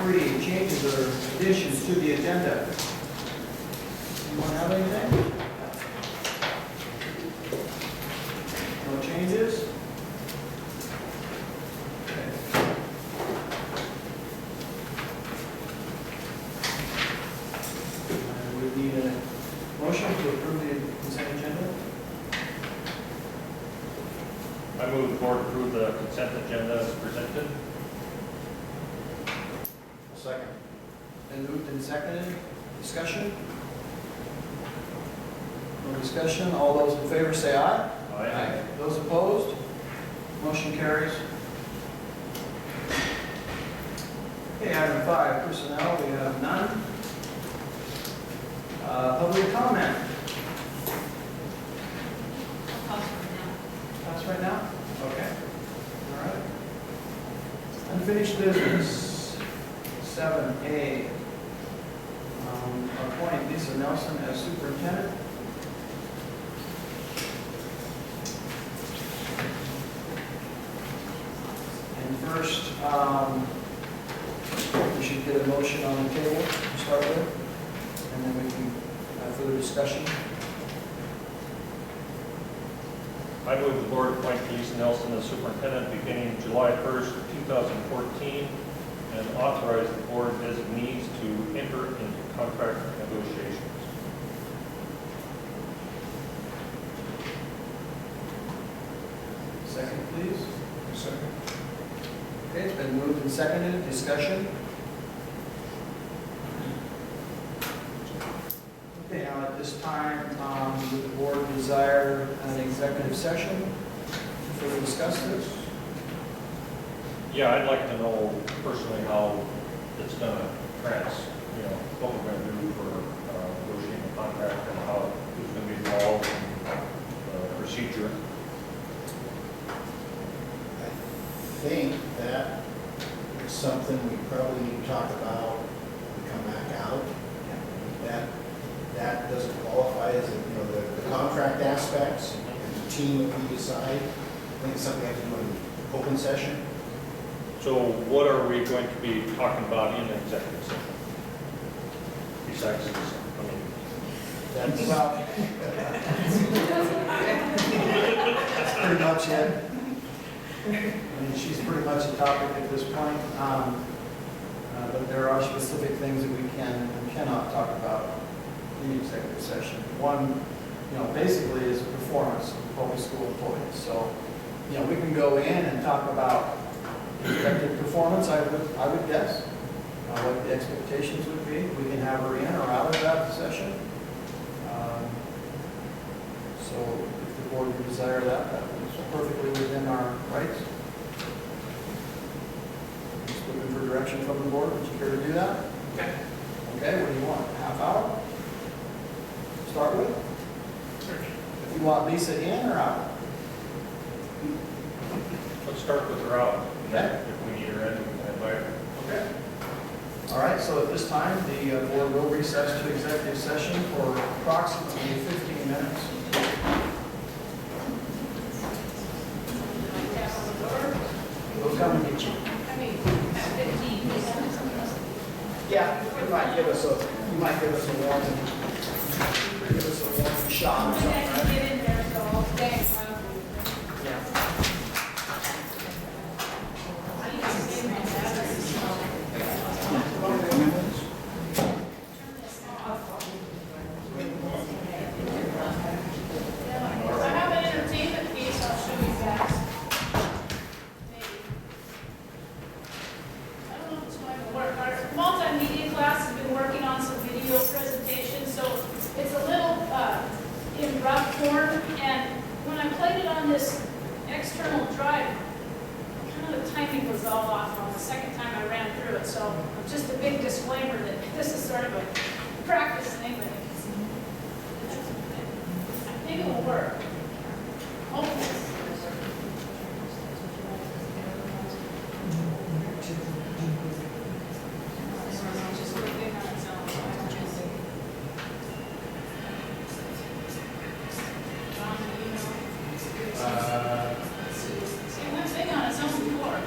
3, changes or additions to the agenda. Anyone have anything? No changes? Okay. We need a motion to approve the consent agenda. I move the board approve the consent agenda as presented. Second. Been moved and seconded. Discussion? No discussion. All those in favor say aye. Those opposed? Motion carries. Okay, item 5, personnel, we have none. Public comment. That's right now? Okay. All right. Unfinished business. 7A. Appoint Lisa Nelson as superintendent. And first, we should get a motion on the table to start with, and then we can have further discussion. I move the board appoint Lisa Nelson as superintendent beginning July 1st, 2014, and authorize the board designees to enter into contract negotiations. Second, please. Second. Okay, it's been moved and seconded. Discussion? Okay, now at this time, would the board desire an executive session to further discuss this? Yeah, I'd like to know personally how it's going to what we're going to do for negotiating the contract and how who's going to be involved in the procedure. I think that is something we probably need to talk about when we come back out. That doesn't qualify as, the contract aspects and the team that we decide. I think it's something we have to do in open session. So what are we going to be talking about in the executive session? Besides this, That's, Well, that's pretty much it. I mean, she's pretty much a topic at this point, but there are specific things that we can and cannot talk about in the executive session. One, basically is performance of public school employees. So, we can go in and talk about expected performance, I would guess, what the expectations would be. We can have her in or out of that session. So if the board would desire that, that is perfectly within our rights. Just looking for direction from the board. Would you care to do that? Okay. Okay, what do you want? A half hour? Start with? If you want Lisa in or out? Let's start with her out. Okay. If we need her in, we can invite her. Okay. All right, so at this time, the board will recess to executive session for approximately 15 minutes. We'll come and get you. Yeah, you might give us a warning. Give us a warning shot or something, right? Yeah. I have an entertainment piece I'll show you guys. Maybe. I don't know if it's going to work. Our multimedia class has been working on some video presentations, so it's a little in rough form. And when I played it on this external drive, kind of the timing was all off on the second time I ran through it. So just a big disclaimer that this is sort of a practice thing, but I think it will work. Hopefully. Just clicking on its own. John, do you know? See, it went big on its own before.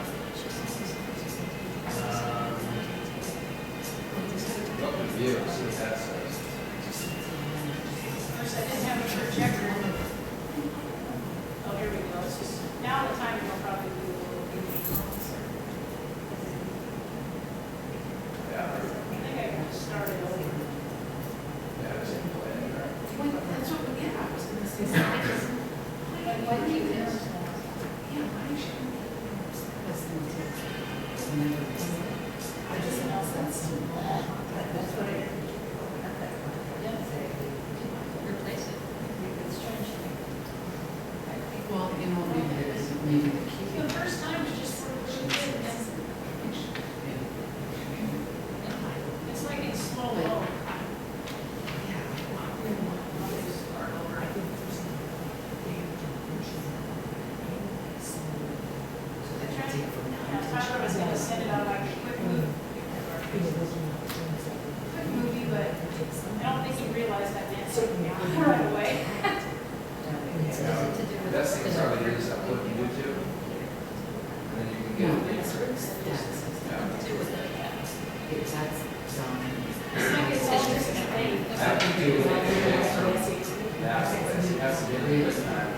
Replace it. Well, you know, maybe the key. The first time was just for little kids. It's like it's slow mo. Yeah, Tyler was gonna send it out like a quick movie. Quick movie, but I don't think he realized that man took me out right away. Best thing probably is upload to YouTube. And then you can get it. It's like it's all just a thing. I have to do it. That's what it has to be this time.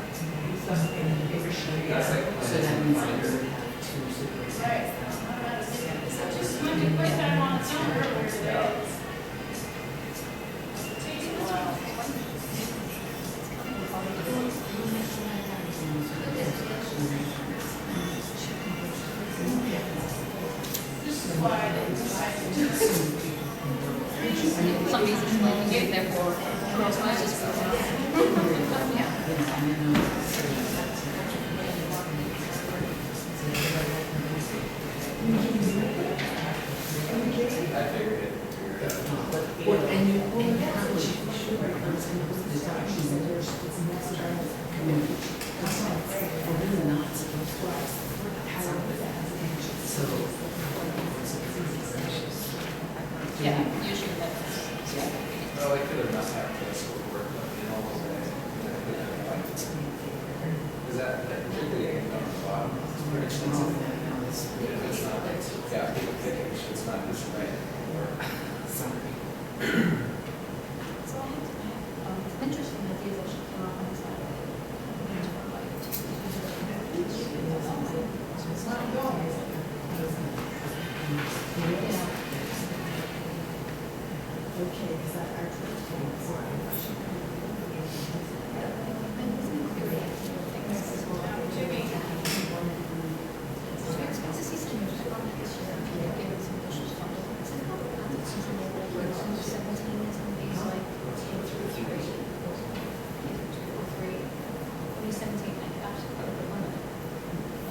That's like. So that means that you would have two supervisors. Right. It just went to quick time on its own earlier today. Takes a while. This is why I didn't decide to do this. Some reason, like, you get there for, cross my just. I figured it. And you will have the documents. We're really not supposed to. So. Yeah, usually that's, yeah. Well, I could have not had this work, you know, because that particularly on the bottom, it's very expensive. It's not like, yeah, people pick it, it's not just right. Interesting that these actually came off on the side. Okay, because our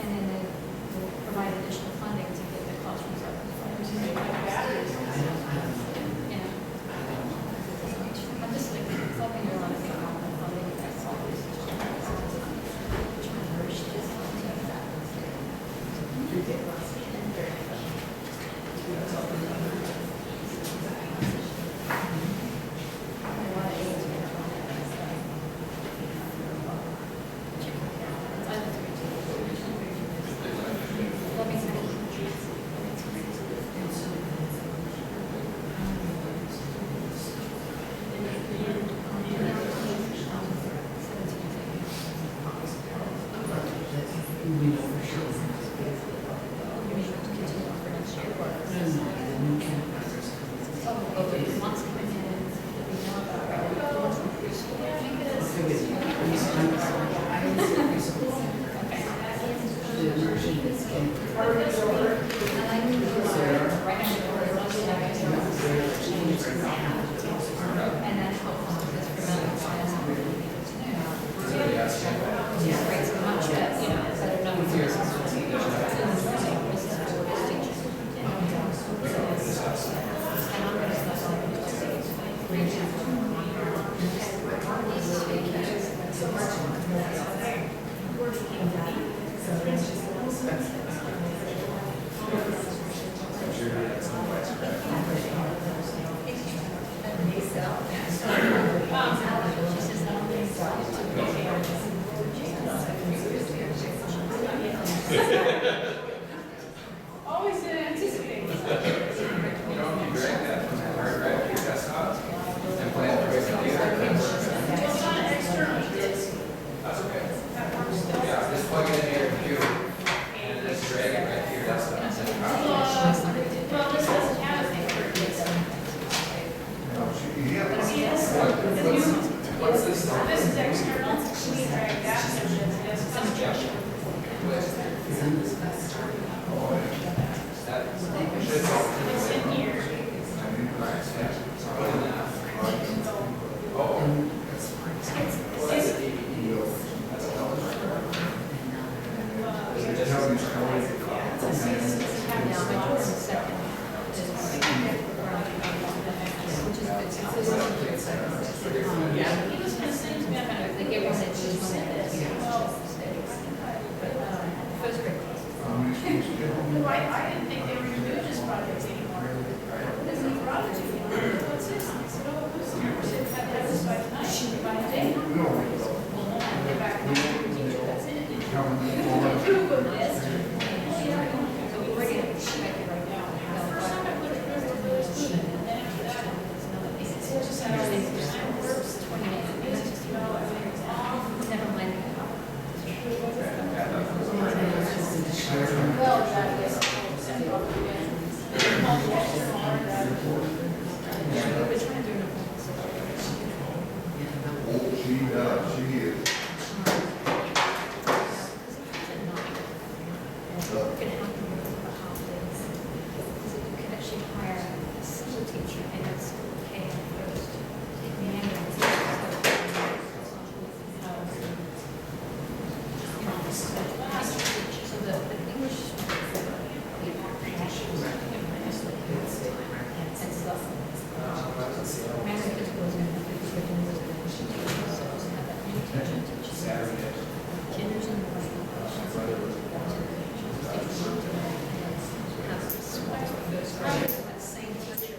And then they will provide additional funding to get the classrooms up. Yeah. I'm just like, helping you a lot of things on the funding, that's all this is. Trying to rush this one to that. A lot of aids are on that. It's either 32. Let me we know for sure. The new campus. Once coming in, we know about the doors in preschool. The immersion is in. And then hopefully this prevents yeah, right, so much better, you know, better numbers. And I'm gonna Always did anticipate. You know, if you drag that from that hard drive to your desktop and play it through a computer, that works. Well, it's not external, it's, That's okay. that works still. Yeah, just plug it into your computer and just drag it right to your desktop and send it out. Well, this doesn't have a paper. Yes, the new one. What's this? This is external, we drag that, and then this is. Which- everybody's code. Now, my daughter's a second. He was gonna send me, I think everyone said she was send this, well, first grade. How many schools do you have? I didn't think they were gonna do this project anymore. Then he brought it to me, what's this? And I said, oh, what's this? I said, have to have this by tonight, by today. We don't wait till. Well, then I get back to my teacher, that's it. How many You more? approve of this? Oh, yeah, I don't. So we're going to check it right now. First time I put it through for the student, and then after that, it's just how it works. No, I mean, it's off. Never mind. Well, that is, send it off again. We're trying to do it. She is. What can happen with the holidays is that you can actually hire a civil teacher and it's okay at first. Take the ambulance. So the English. And stuff. Americans goes in. Saturday. Kinders and that same teacher.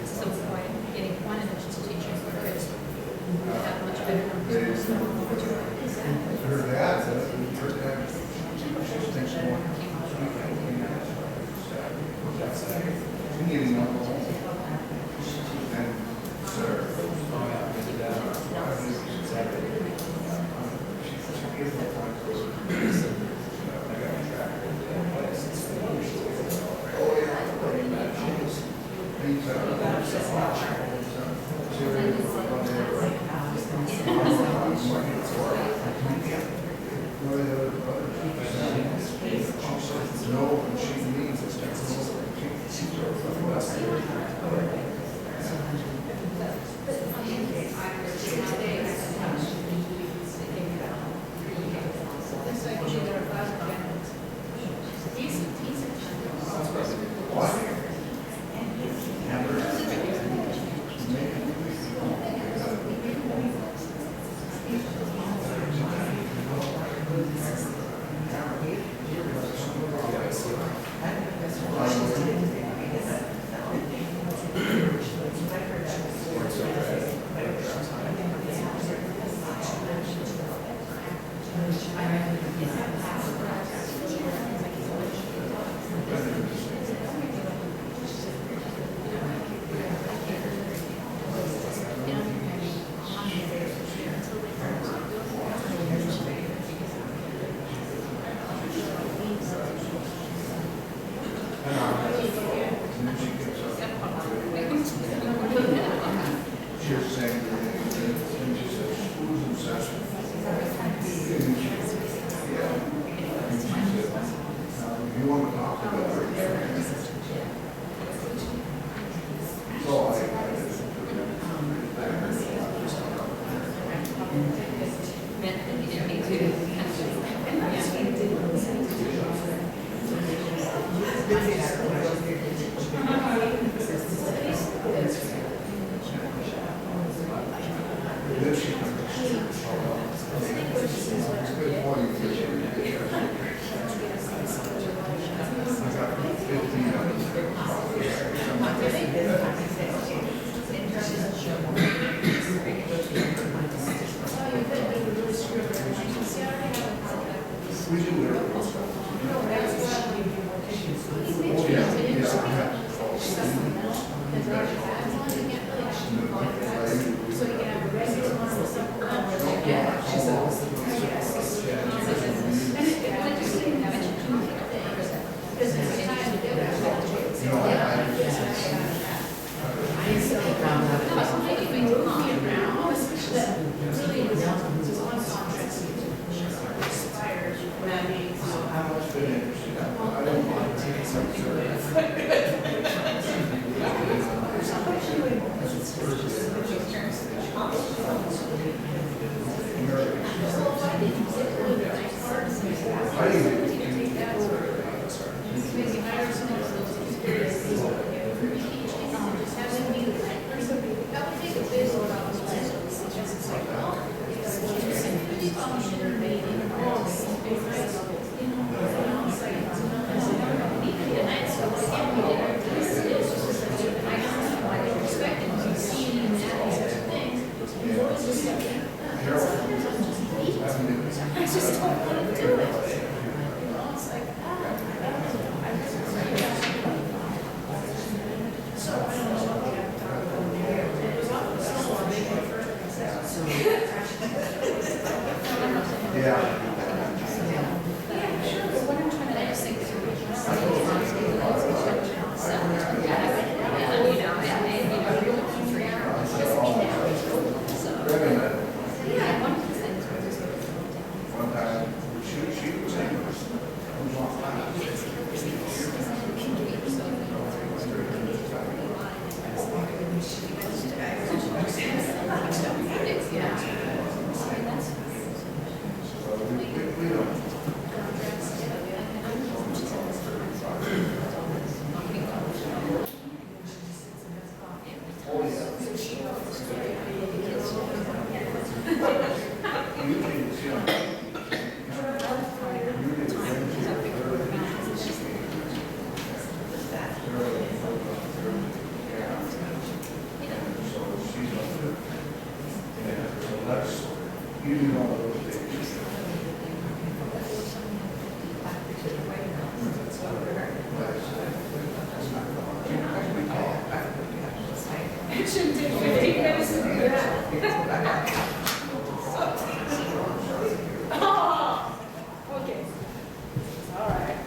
So by getting one additional teacher, we could have much better numbers. Her dad, her dad, she thinks more. She needed one more. And, sir. No, and she needs this. She was saying, and she said, school's obsessed with. Yeah. And she said, you want to talk about her? So Meant that he didn't need to. then she comes. It's a good point. I got 15 We do it. Oh, yeah, So you can have a regular one with some. Yeah, she said. Because it's time to do that. I still found out. No, it's like if we move me around, that really is on contracts. Expired, when I mean, so. I don't mind. American. function meeting. And so again, we did our this is I don't know why they were expecting to see that these things. The boys just like, sometimes I'm just beat. I just don't want to do it. You know, it's like, so I don't know. It was awful. Yeah. Yeah, sure, but what I'm trying to, I just think that we're yeah, one of the things we're just going to slow down. One time, she was English. We don't. You do all those things. It shouldn't take 15 minutes to do that. Oh, okay. All right.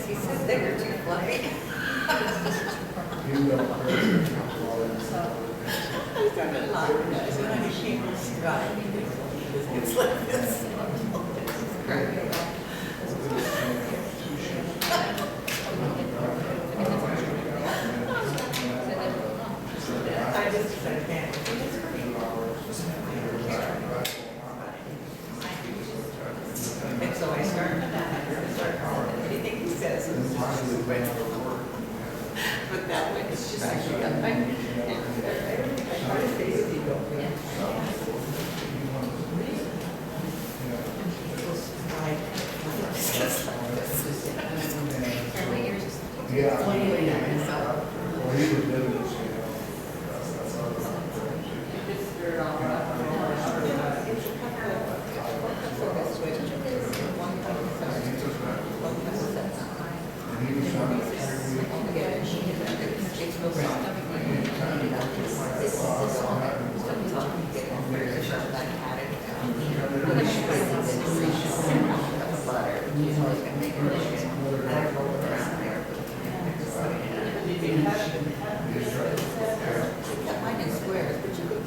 He says they were too fluffy. You don't. He's got a lot of guys, and I can't describe. It's like this. I just said, can't. And so I started anything he says is but that way it's just actually, I try to stay with you, don't Yeah. Well, he was living this, and he was trying to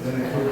then they put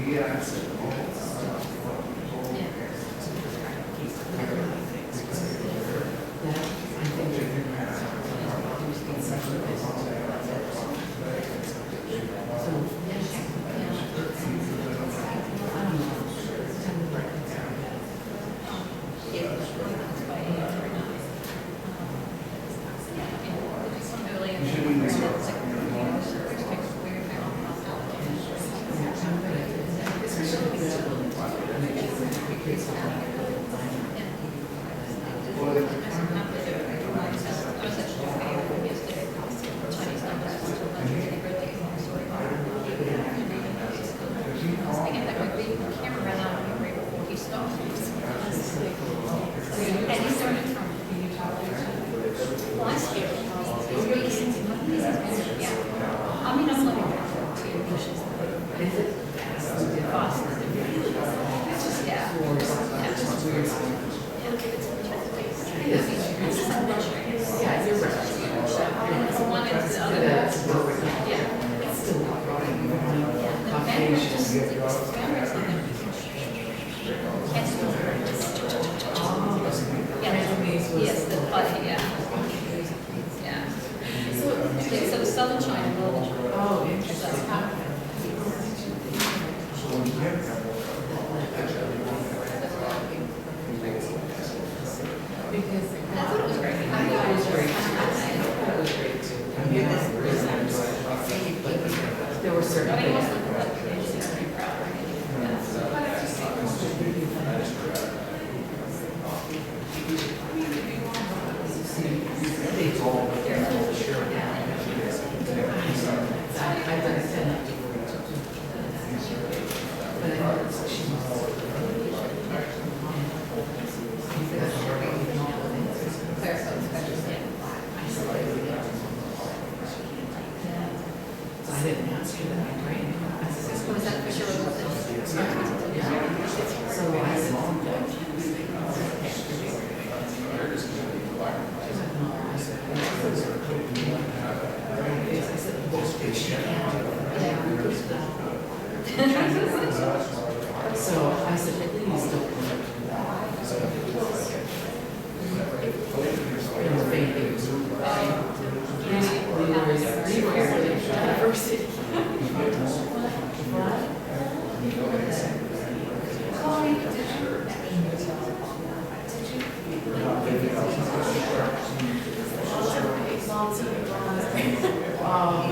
he had a job. I mean, I'm living there too. Is it? Yeah. Yeah, you're right. It's one and the other. Yeah. Yes, the buddy, yeah. Yeah. Okay, so the Southern China Village. Oh, interesting. Because I thought it was great. I thought it was great. I thought it was great too. I mean, this is the reason I enjoyed it. But there were certain But I things. also thought it was pretty proud, They told me they're not sure now. I've done it 10 up to but I know it's she must. So I didn't ask her that, right? I said, Was that for sure? yeah. So I said, so I said, please don't.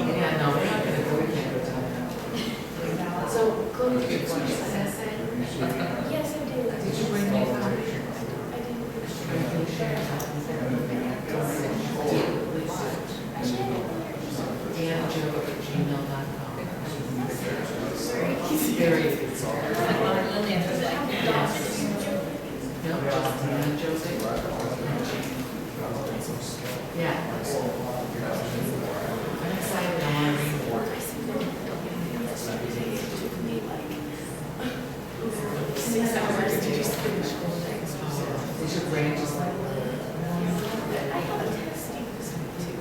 Yeah, no, we're not gonna go, we can't go to that. So, Chloe, did you want to say essay? Yes, I did. Did you bring me a copy? I did. DeannaJoe@gmail.com. Very. No, just Deanna Joseph. Yeah. I'm excited, I want to read more. 6 hours to just finish all day. Is your brain just like? I have a testing too.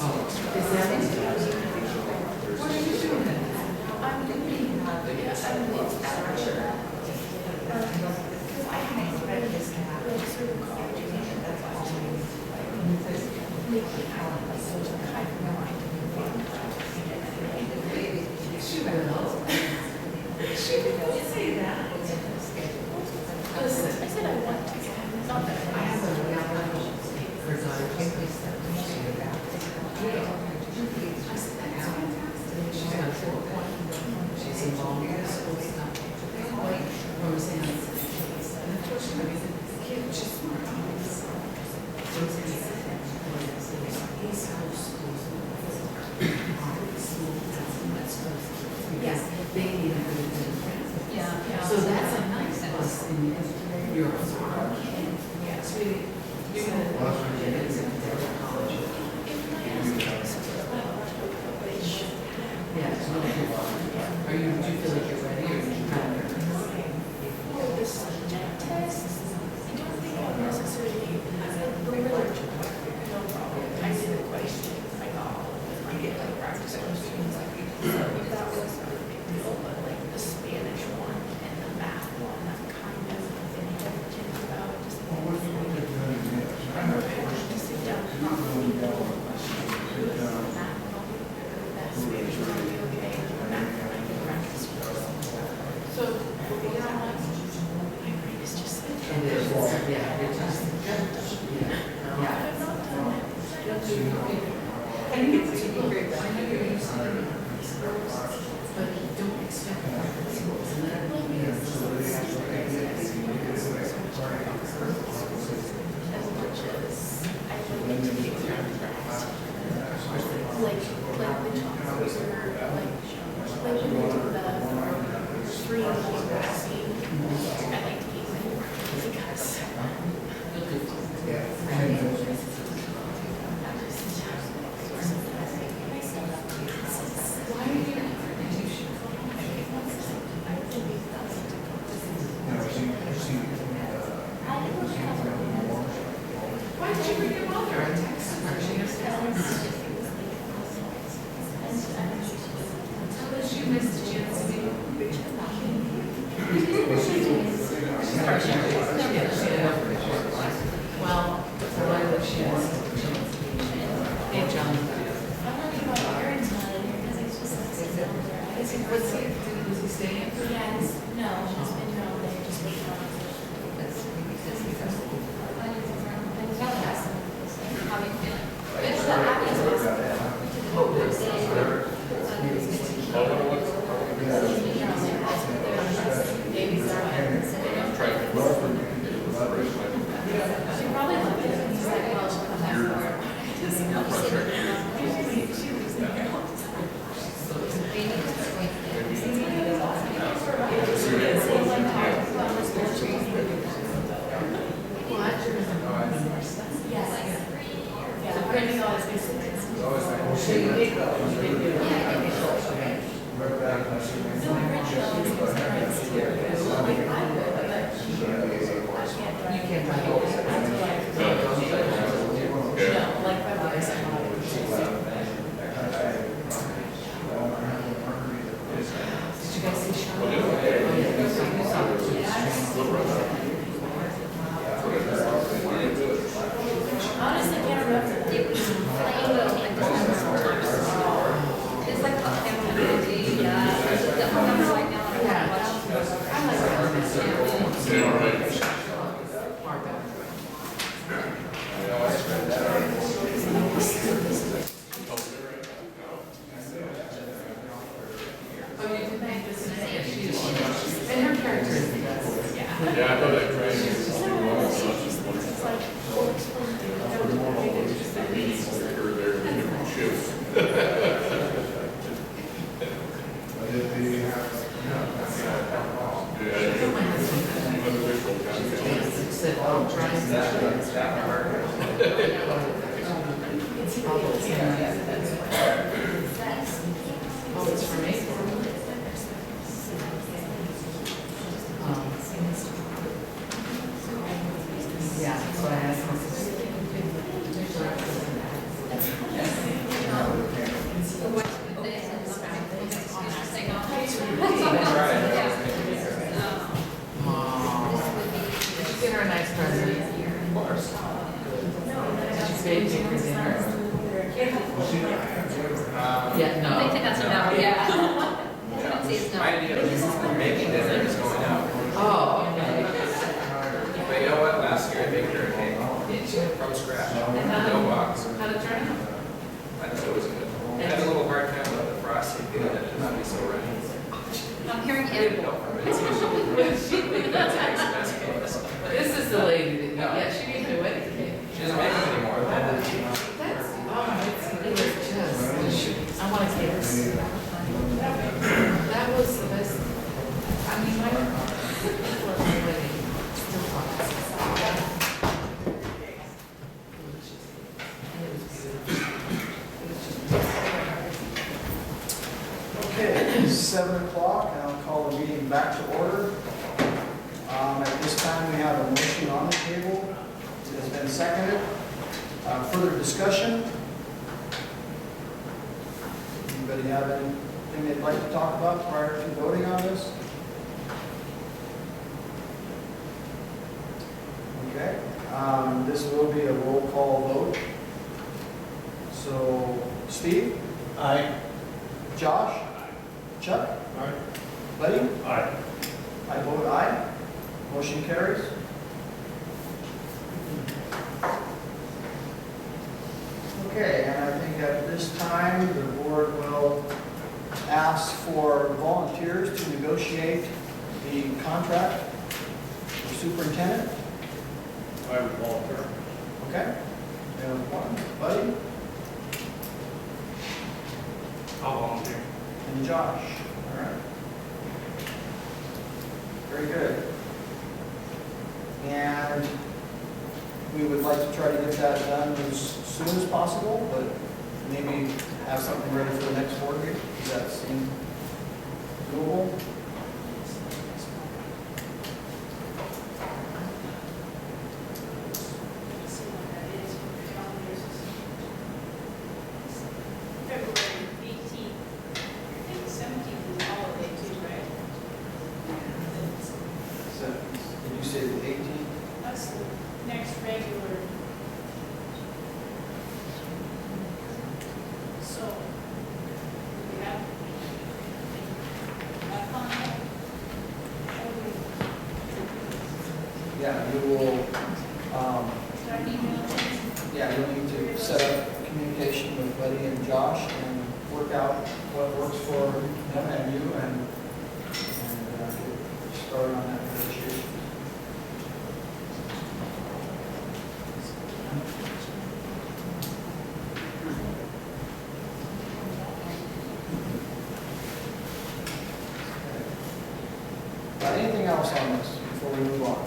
Oh, is that it? What are you doing then? I'm doing, yes, I'm doing aperture. I have read this like certain colleges, and that's all I need. Making out like such a kind of mind. She will. She will say that. Listen, I said I want to. Not that I have a reality for daughter. She's got 4. She's involved in school stuff. From San Kid, she's smart. Yes, they need a good thing. Yeah. So that's a nice plus in Europe. Yeah, sweetie, you're gonna get into college. Yeah, it's really good. Do you feel like you're ready or are you kind of nervous? For the subject test, I don't think I necessarily have the literature. No problem. I see the question, I got, I get like practice questions. So that was not a big deal, but like the Spanish one and the math one, I'm kind of hesitant about just. I have to sit down and probably know the question. Math will be the Spanish one will be okay, math I can practice with. So, yeah, my brain is just. It is, yeah, it's just, yeah. I've not done it. And it's a great, I know you're used to it, but don't expect perfect schools, and that will be As much as I would like to be characterized. Like the top cruiser, like when we do the 3 scene, I like to be like, because you bring your mother? I texted her. She just tell her she missed the chance to be. Well, why would she ask? Hey, John. What's he, was he staying? Yeah, no, she's been here all day, just waiting on her. How are you feeling? It's the happiest She probably loved it. He's like, well, she'll come back Yeah, Brittany always gets it. So you did go. You did go. You can't drive over. No, like my brother said. Did you guys see Sean? Oh, yeah. Honestly, can't remember. It was playing it's like a family movie, yeah. The number right now, I Yeah. watch. I like that. Far better. Oh, you did make this name. And her character is the best. Yeah. Yeah, I know that train. Meetings were there in different shifts. Said, oh, try and Oh, it's from April. Yeah, that's what I asked. Did you get her a nice present? Of course. Did you bake it for dinner? Yeah, no. I think that's enough, yeah. See, it's My not. idea of making dinner is going out. Oh, okay. But you know what, last year I baked her a cake from scratch, no box. How'd it turn out? I thought it was good. I had a little hard time with the frosting, it didn't not be so runny. I'm hearing I didn't it. know from it. It's usually that's Tex-Mex cakes. This is the lady that, yeah, she didn't do anything. She doesn't make them anymore. That's, it was just, I want to say that was the best. I mean, my wedding still talks. And it was beautiful. It was just Okay, 7 o'clock, and I'll call the meeting back to order. At this time, we have a motion on the table. It has been seconded. Further discussion? Anybody have anything they'd like to talk about prior to voting on this? Okay, this will be a roll call vote. So, Steve? Aye. Josh? Chuck? Aye. Buddy? Aye. I vote aye. Motion carries. Okay, and I think at this time, the board will ask for volunteers to negotiate the contract for superintendent. I would volunteer. Okay? We have one, Buddy, I'll volunteer. and Josh. All right. Very good. And we would like to try to get that done as soon as possible, but maybe have something ready for the next board meeting. Does that seem doable? See what that is. Start emailing. yeah, you'll need to set up communication with Buddy and Josh and work out what works for them and you and get started on that negotiation. Anything else on this before we move on?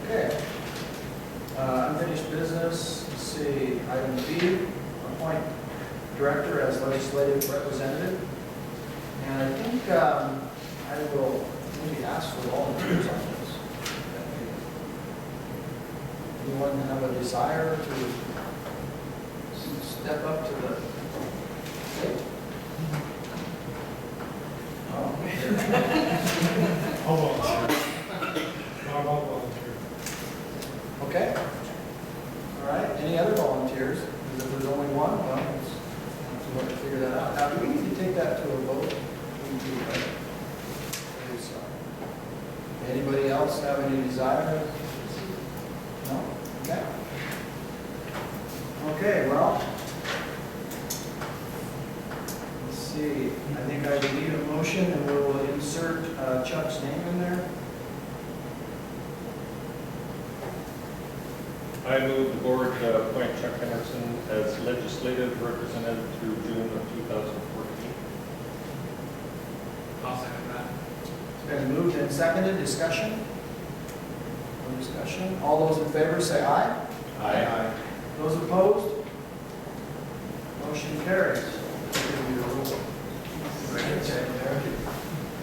Okay. Unfinished business, let's see, item B, appoint director as legislative representative. And I think I will maybe ask for volunteers on this. Anyone have a desire to step up to the plate? I'll volunteer. I'll volunteer. Okay. All right, any other volunteers? Because if there's only one, well, we'll have to figure that out. Now, do we need to take that to a vote? We do, right? Okay, so. Anybody else have any desire? No? Okay. Okay, well. Let's see, I think I need a motion and we'll insert Chuck's name in there. I move the board appoint Chuck Henderson as legislative representative through June of 2014. I'll second that. It's been moved and seconded. Discussion? No discussion? All those in favor say aye. Aye. Those opposed? Motion carries.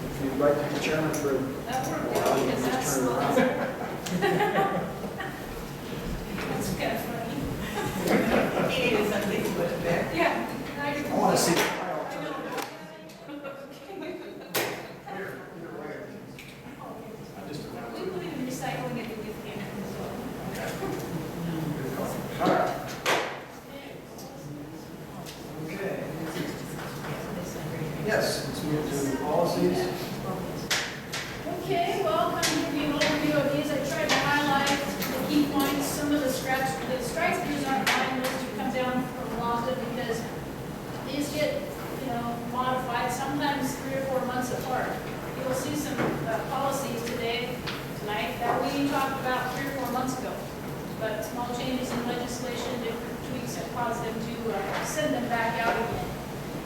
If you'd like to be chairman for a That worked while, out you because can that's just turn slow. around. That's kind of funny. Yeah. I want to see the file. I know. Here, right. I'm just We around. believe in recycling it with cameras as well. All right. Okay. Yes, let's move to policies. Okay, well, kind of give you an overview of these. I tried to highlight the key points. Some of the strikes throughs aren't mine, those do come down from WASDA because these get, modified sometimes 3 or 4 months apart. You'll see some policies tonight, that we talked about 3 or 4 months ago. But small changes in legislation, different tweaks have caused them to send them back out again.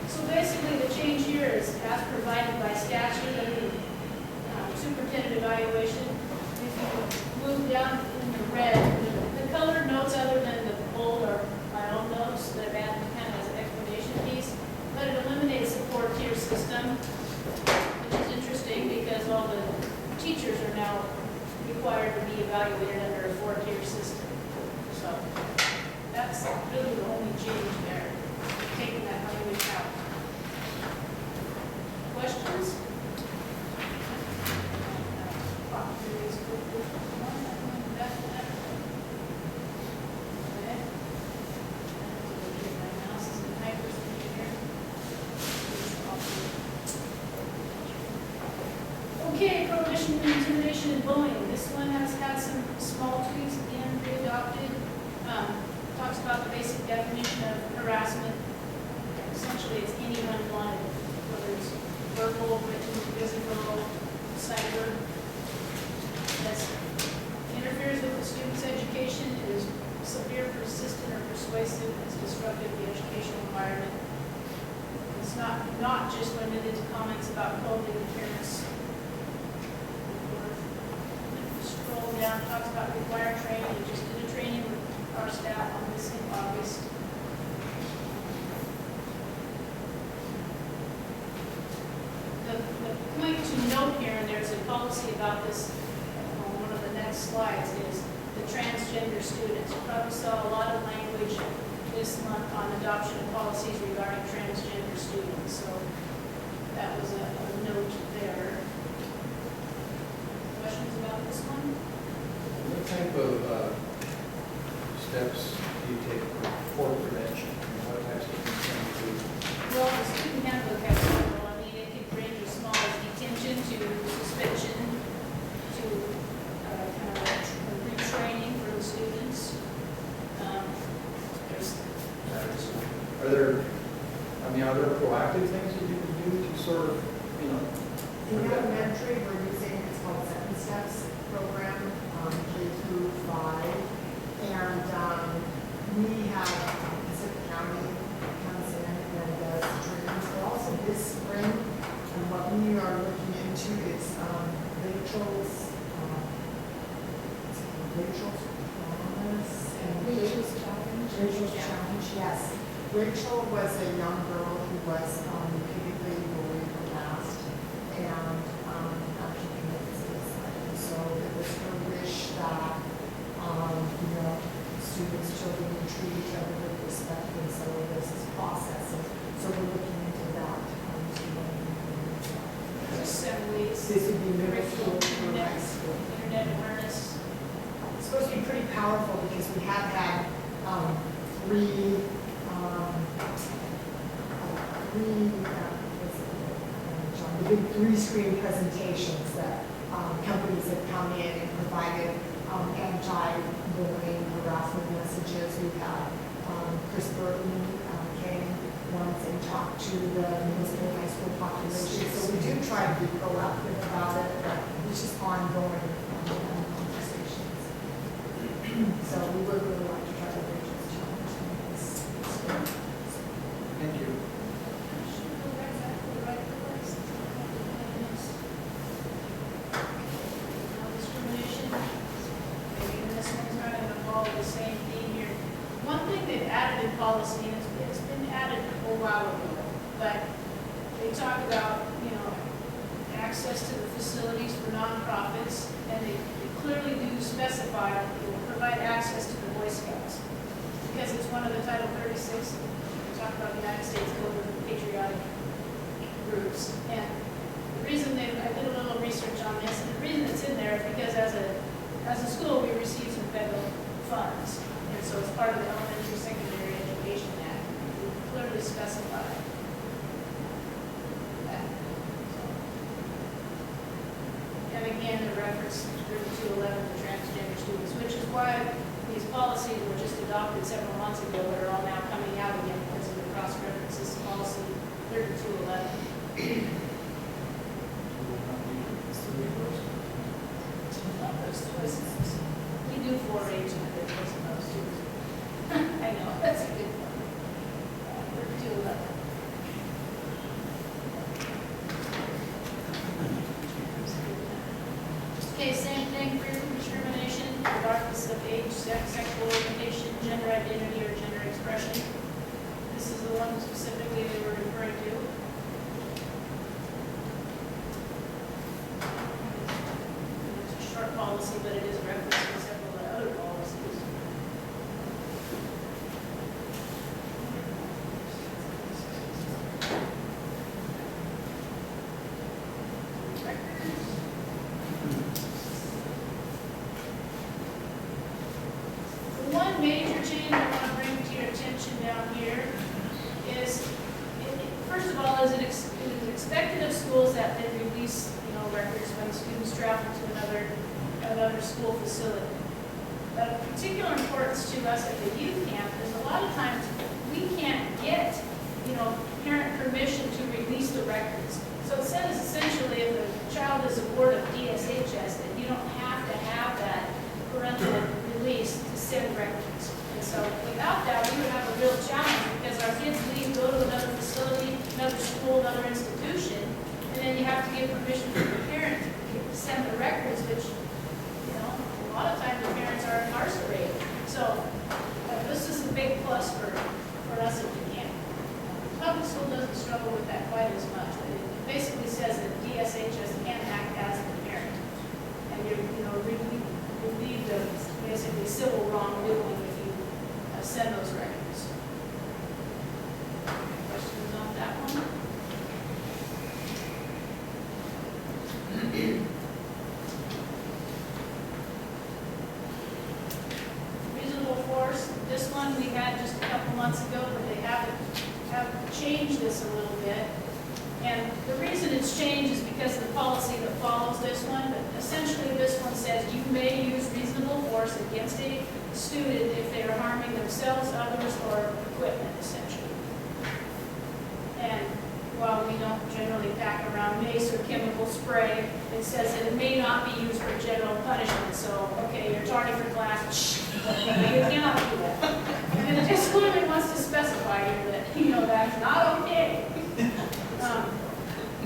So basically, the change here is as provided by statute under the superintendent evaluation. If you move down in the red, the colored notes other than the bold are my own notes that I've added kind of as an explanation piece. But it eliminates the 4-tier system, which is interesting because all the teachers are now required to be evaluated under a 4-tier system. So that's really the only change there, taking that language out. Questions? Okay, prohibition, intimidation, and bullying. This one has had some small tweaks again, re-adopted. Talks about the basic definition of harassment. Essentially, it's any unwanted, whether it's verbal, written, physical, cyber. That interferes with the student's education, is severe, persistent, or persuasive, it's disruptive to the educational environment. It's not just limited to comments about clothing appearance. Scroll down, talks about required training. We just did a training with our staff on this in August. The point to note here, and there's a policy about this on one of the next slides, is the transgender students. You probably saw a lot of language this month on adoption policies regarding transgender students. So that was a note there. Questions about this one? What type of steps do you take for prevention? What types of things can you do? Well, the student handbook has several. I mean, it could range as small as detention to suspension. other proactive things that you can do to sort of, you know? In elementary, we're using, it's called Seven Steps program, K through 5. And we have Pacific County comes in and does trainings, but also this spring, and what we are looking into is Rachel's Promise and Rachel's Challenge. Rachel's Challenge, yes. Rachel was a young girl who was repeatedly bullied and harassed and actually committed suicide. And so it was her wish that, you know, students, children would treat each other with respect, and so there's this process. And so we're looking into that. Assemblies. This would be middle school through Internet- high school. Internet awareness. It's supposed to be pretty powerful because we have had three the big 3-screen presentations that companies have come in and provided anti-bullying harassment messages. We've had Chris Burton came once and talked to the municipal high school population. So we do try to be proactive about it, but it's just ongoing conversations. So we would really like to try to reach this challenge in this spring. Thank you. Should we go back to the right place? Discrimination. Maybe this one's kind of involved with the same theme here. One thing they've added in policy, and it's been added a while ago, but they talk about, you know, access to the facilities for nonprofits, and they clearly do specify, you know, provide access to the Boy Scouts. Because it's one of the Title 36, we talk about the United States Code of Patriotic Groups. And the reason I did a little research on this, and the reason it's in there is because as a school, we receive some federal funds. And so it's part of the Elementary Secondary Education Act. We clearly specify that. And again, the reference to 3211, the transgender students, which is why these policies were just adopted several months ago, but are all now coming out again because of the cross references to policy 3211. We do 4-H and other things in those too. I know, that's a good one. 3211. Okay, same thing for discrimination, regardless of age, sex, sexual orientation, gender identity, or gender expression. This is the one specifically they were referring to. It's a short policy, but it is referenced in several other policies. The one major change I want to bring to your attention down here is, first of all, it is expected of schools that they release, you know, records when students travel to another school facility. But of particular importance to us at the youth camp is a lot of times we can't get, you know, parent permission to release the records. So it says essentially if a child is aboard of DSHS that you don't have to have that parental release to send records. And so without that, we would have a real challenge because our kids leave, go to another facility, another school, another institution, and then you have to get permission from the parent to send the records, which, you know, a lot of times the parents are incarcerated. So this is a big plus for us at the camp. Public school doesn't struggle with that quite as much. But it basically says that DSHS can act as the parent. And you know, relieve the basically civil wrongdoing if you send those records. Questions on that one? Reasonable force, this one we had just a couple months ago, but they have changed this a little bit. And the reason it's changed is because of the policy that follows this one, but essentially this one says you may use reasonable force against a student if they are harming themselves, others, or equipment, essentially. And while we don't generally pack around mace or chemical spray, it says that it may not be used for general punishment. So, okay, you're tardy for class, shh, you cannot do that. And it just clearly wants to specify here that, that's not okay.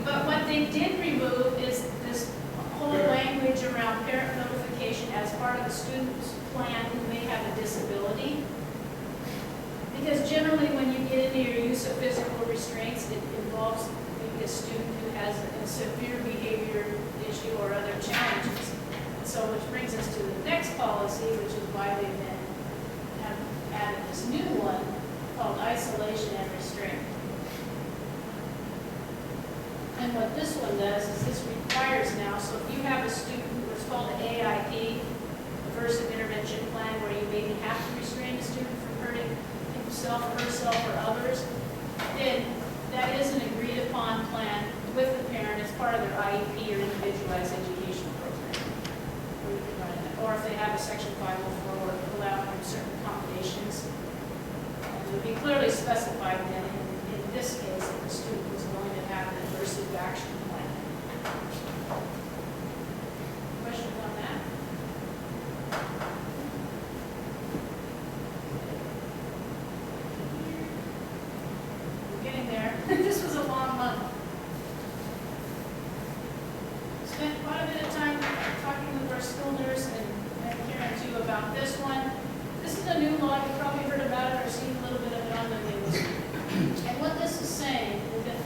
But what they did remove is this whole language around parent notification as part of the student's plan who may have a disability. Because generally, when you get into your use of physical restraints, it involves maybe a student who has a severe behavior issue or other challenges. And so, which brings us to the next policy, which is why they then have added this new one called isolation and restraint. And what this one does is this requires now, so if you have a student, what's called an AIP, aversive intervention plan, where you maybe have to restrain a student from hurting himself, herself, or others, then that is an agreed upon plan with the parent as part of their IEP or individualized education program. Where you can run it. Or if they have a section 504 or allow them certain accommodations. It would be clearly specified then in this case if the student was going to have an aversive action plan. Questions on that? We're getting there. This was a long month. Spent quite a bit of time talking with our school nurse and Karen too about this one. This is a new law. You've probably heard about it or seen a little bit of it on the news. And what this is saying is that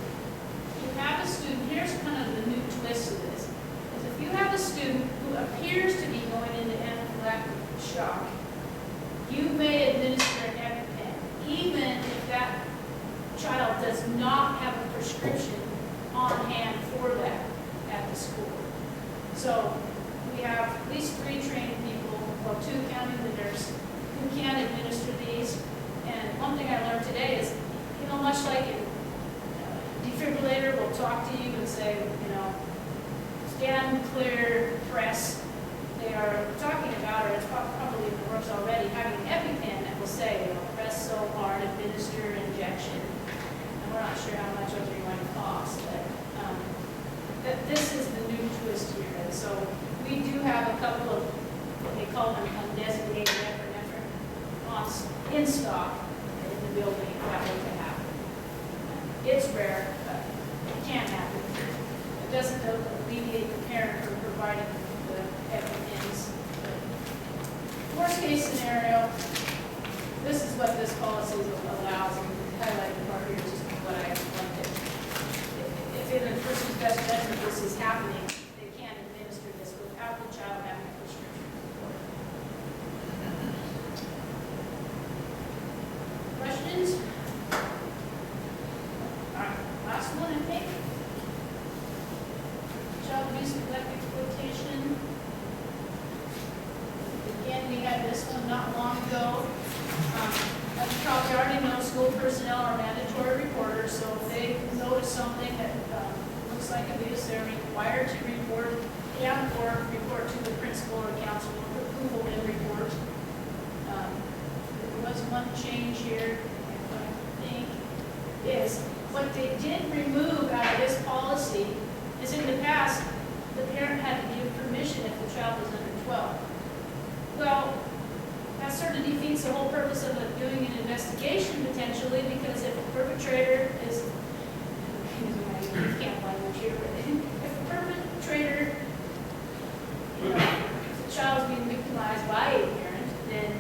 you have a student, here's kind of the new twist of this, is if you have a student who appears to be going into anaphylactic shock, you may administer an EpiPen, even if that child does not have a prescription on hand for that at the school. So we have at least 3 trained people, or 2 counting the nurse, who can administer these. And one thing I learned today is, much like a defibrillator will talk to you and say, stand clear, press. They are talking about, or it's probably in the works already, having an EpiPen that will say, press so hard, administer injection. And we're not sure how much those are going to cost, but this is the new twist here. And so we do have a couple of what they call them undesignated epinephrine in stock in the building if that were to happen. It's rare, but it can happen. It doesn't alleviate the parent from providing the EpiPens. Worst case scenario, this is what this policy allows, and highlighted part here is just what I wanted. If in a person's best judgment this is happening, they can administer this without the child having a prescription. Questions? All right, last one, I think. Child abuse, neglect, exploitation. Again, we had this one not long ago. As you probably already know, school personnel are mandatory reporters, so if they notice something that looks like abuse, they're required to report and or report to the principal or counselor for approval and report. There was one change here, I think, is what they did remove out of this policy is in the past, the parent had to give permission if the child was under 12. Well, that sort of defeats the whole purpose of doing an investigation potentially, because if a perpetrator is, can't language here, but if a perpetrator, if the child is being victimized by a parent, then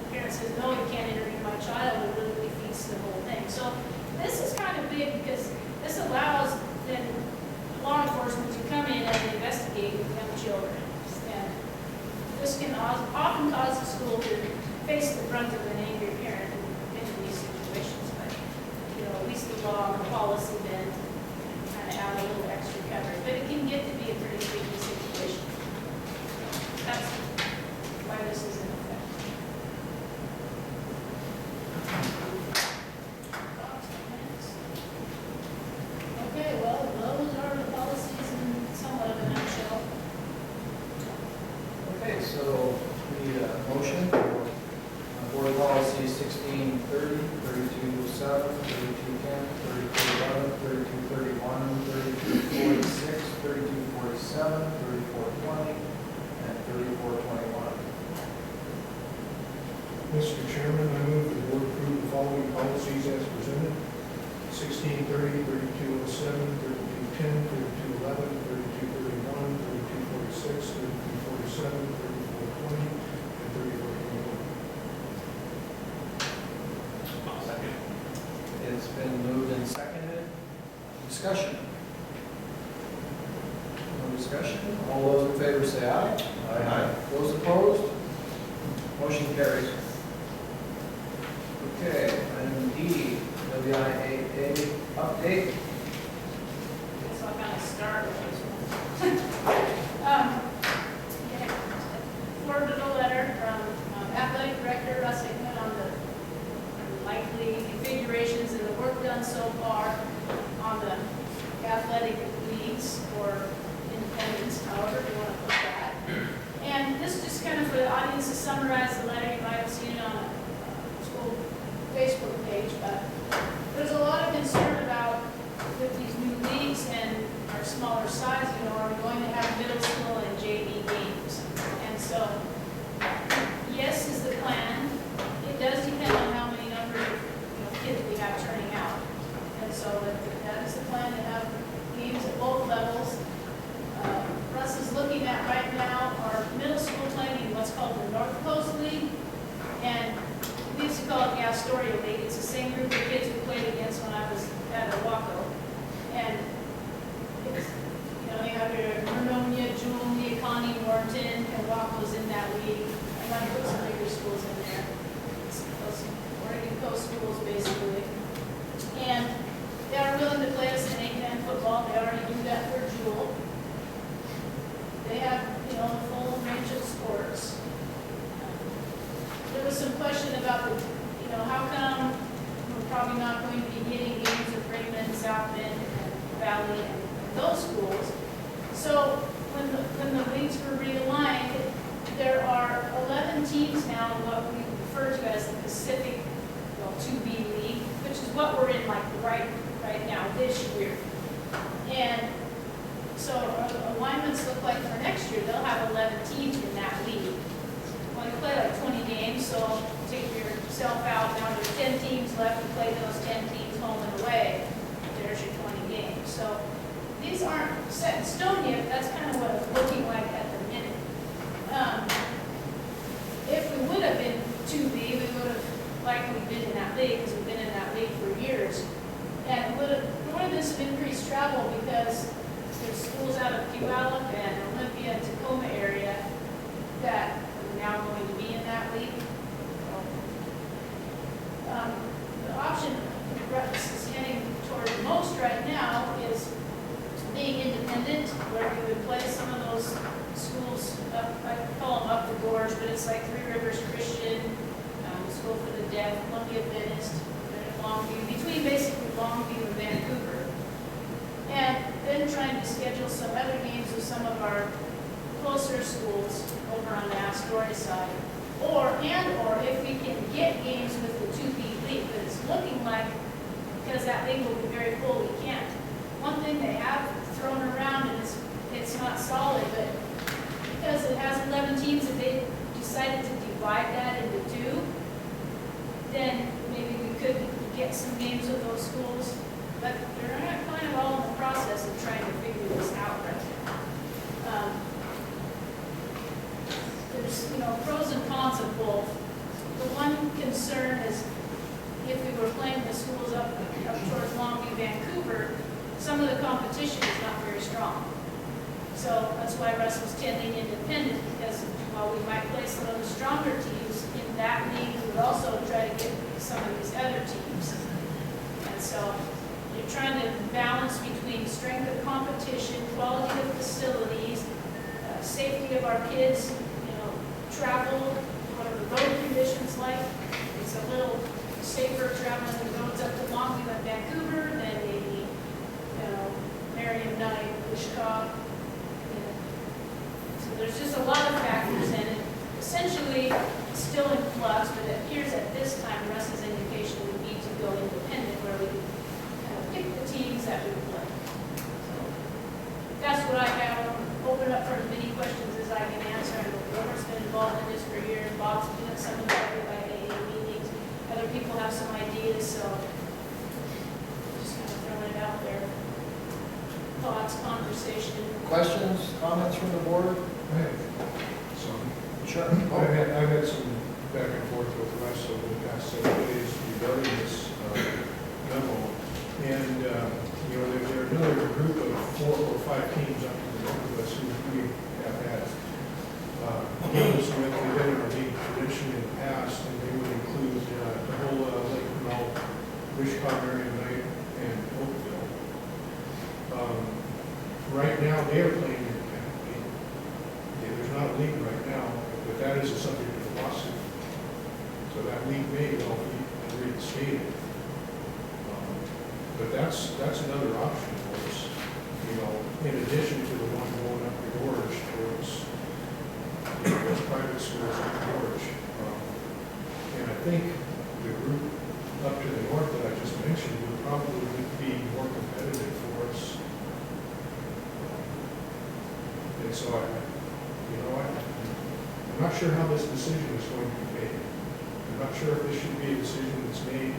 the parent says, no, you can't interview my child, it really defeats the whole thing. So this is kind of big because this allows then law enforcement to come in and investigate with young children. And this can often cause the school to face the brunt of an angry parent in these situations. But, at least the law and the policy then kind of add a little extra coverage. But it can get to be a pretty sticky situation. That's why this is in effect. Okay, well, those are the policies in somewhat of a nutshell. Okay, so we need a motion for board policy 1630, 3207, 3210, 3211, Mr. Chairman, I move the board approve the following policies as presented: 1630, 3207, 3210, 3211, 3231, 3246, 3247, 3420, and 3421. I'll second. It's been moved and seconded. Discussion? No discussion? All those in favor say aye. Aye. Those opposed? Motion carries. Okay, item D, WIAA update. So I'll kind of start with this one. Yeah, forwarded a letter from athletic director Russ Hickman on the likely configurations and the work done so far on the athletic leagues or independents, however you want to put that. And this just kind of for the audience to summarize the letter. You might have seen it on a school Facebook page, but there's a lot of concern about with these new leagues and our smaller size, are we going to have middle school and JV games? And so, yes is the plan. It does depend on how many number of kids we have turning out. And so that is the plan, to have games at both levels. Russ is looking at right now our middle school playing in what's called the North Coast League. And we used to call it the Astoria League. It's the same group of kids we played against when I was at Owaco. And it's, you have your Vernonia, Jewel, Neoconi, Morton, and Waco's in that league. And I put some bigger schools in there. It's those Oregon Coast schools, basically. And they are willing to play us in 8-man football. They already do that for Jewel. They have, the full range of sports. There was some question about how come we're probably not going to be getting games of Raymond, South Bend, and Valley, and those schools. So when the leagues were realigned, there are 11 teams now in what we refer to as the Pacific 2B League, which is what we're in right now this year. And so our alignments look like for next year, they'll have 11 teams in that league. Well, you play like 20 games, so take yourself out, now there's 10 teams left, you play those 10 teams home and away, there's your 20 games. So these aren't set in stone yet, but that's kind of what it's looking like at the minute. If we would have been 2B, we would have likely been in that league, because we've been in that league for years. And would have been some increased travel because there's schools out of Puyallup and Olympia and Tacoma area that are now going to be in that league. The option Russ is heading toward most right now is being independent, where we would play some of those schools up, I call them up the gorge, but it's like Three Rivers Christian, School for the Deaf, Columbia Adventist, Longview, between basically Longview and Vancouver. And then trying to schedule some other games with some of our closer schools over on the Astoria side. Or if we can get games with the 2B league, but it's looking like, because that league will be very full, we can't. One thing they have thrown around, and it's not solid, but because it has 11 teams, if they decided to divide that into two, then maybe we could get some games with those schools. But they're kind of all in the process of trying to figure this out right now. There's, pros and cons of both. The one concern is if we were playing the schools up towards Longview, Vancouver, some of the competition is not very strong. So that's why Russ was tending independent, because while we might play some of the stronger teams in that league, we would also try to get some of these other teams. And so you're trying to balance between strength of competition, quality of facilities, safety of our kids, travel, what are the road conditions like. It's a little safer traveling the roads up to Longview and Vancouver than maybe, Marion, Knight, Wishkah. So there's just a lot of factors in it. Essentially, it's still in flux, but it appears at this time, Russ's indication would be to go independent, where we can kind of pick the teams that we play. So that's what I have. I'll open up for as many questions as I can answer. And Robert's been involved in this for years. Bob's doing some of the WIAA questions, comments from the board? I have some. Sure. I've had some back and forth with Russ over the past several days regarding this memo. And, there are another group of 4 or 5 teams up to the north of us who we have had deals with. We've been in our league traditionally in the past, and they would include the whole Lake Canal, Wishcott, Marion Knight, and Oakville. Right now, they are playing in the league. Yeah, there's not a league right now, but that is a subject of a lawsuit. So that league may well be reinstated. But that's another option for us, in addition to the one going up the gorge towards, those private schools up the gorge. And I think the group up to the north that I just mentioned would probably be more competitive for us. And so I'm not sure how this decision is going to be made. I'm not sure if this should be a decision that's made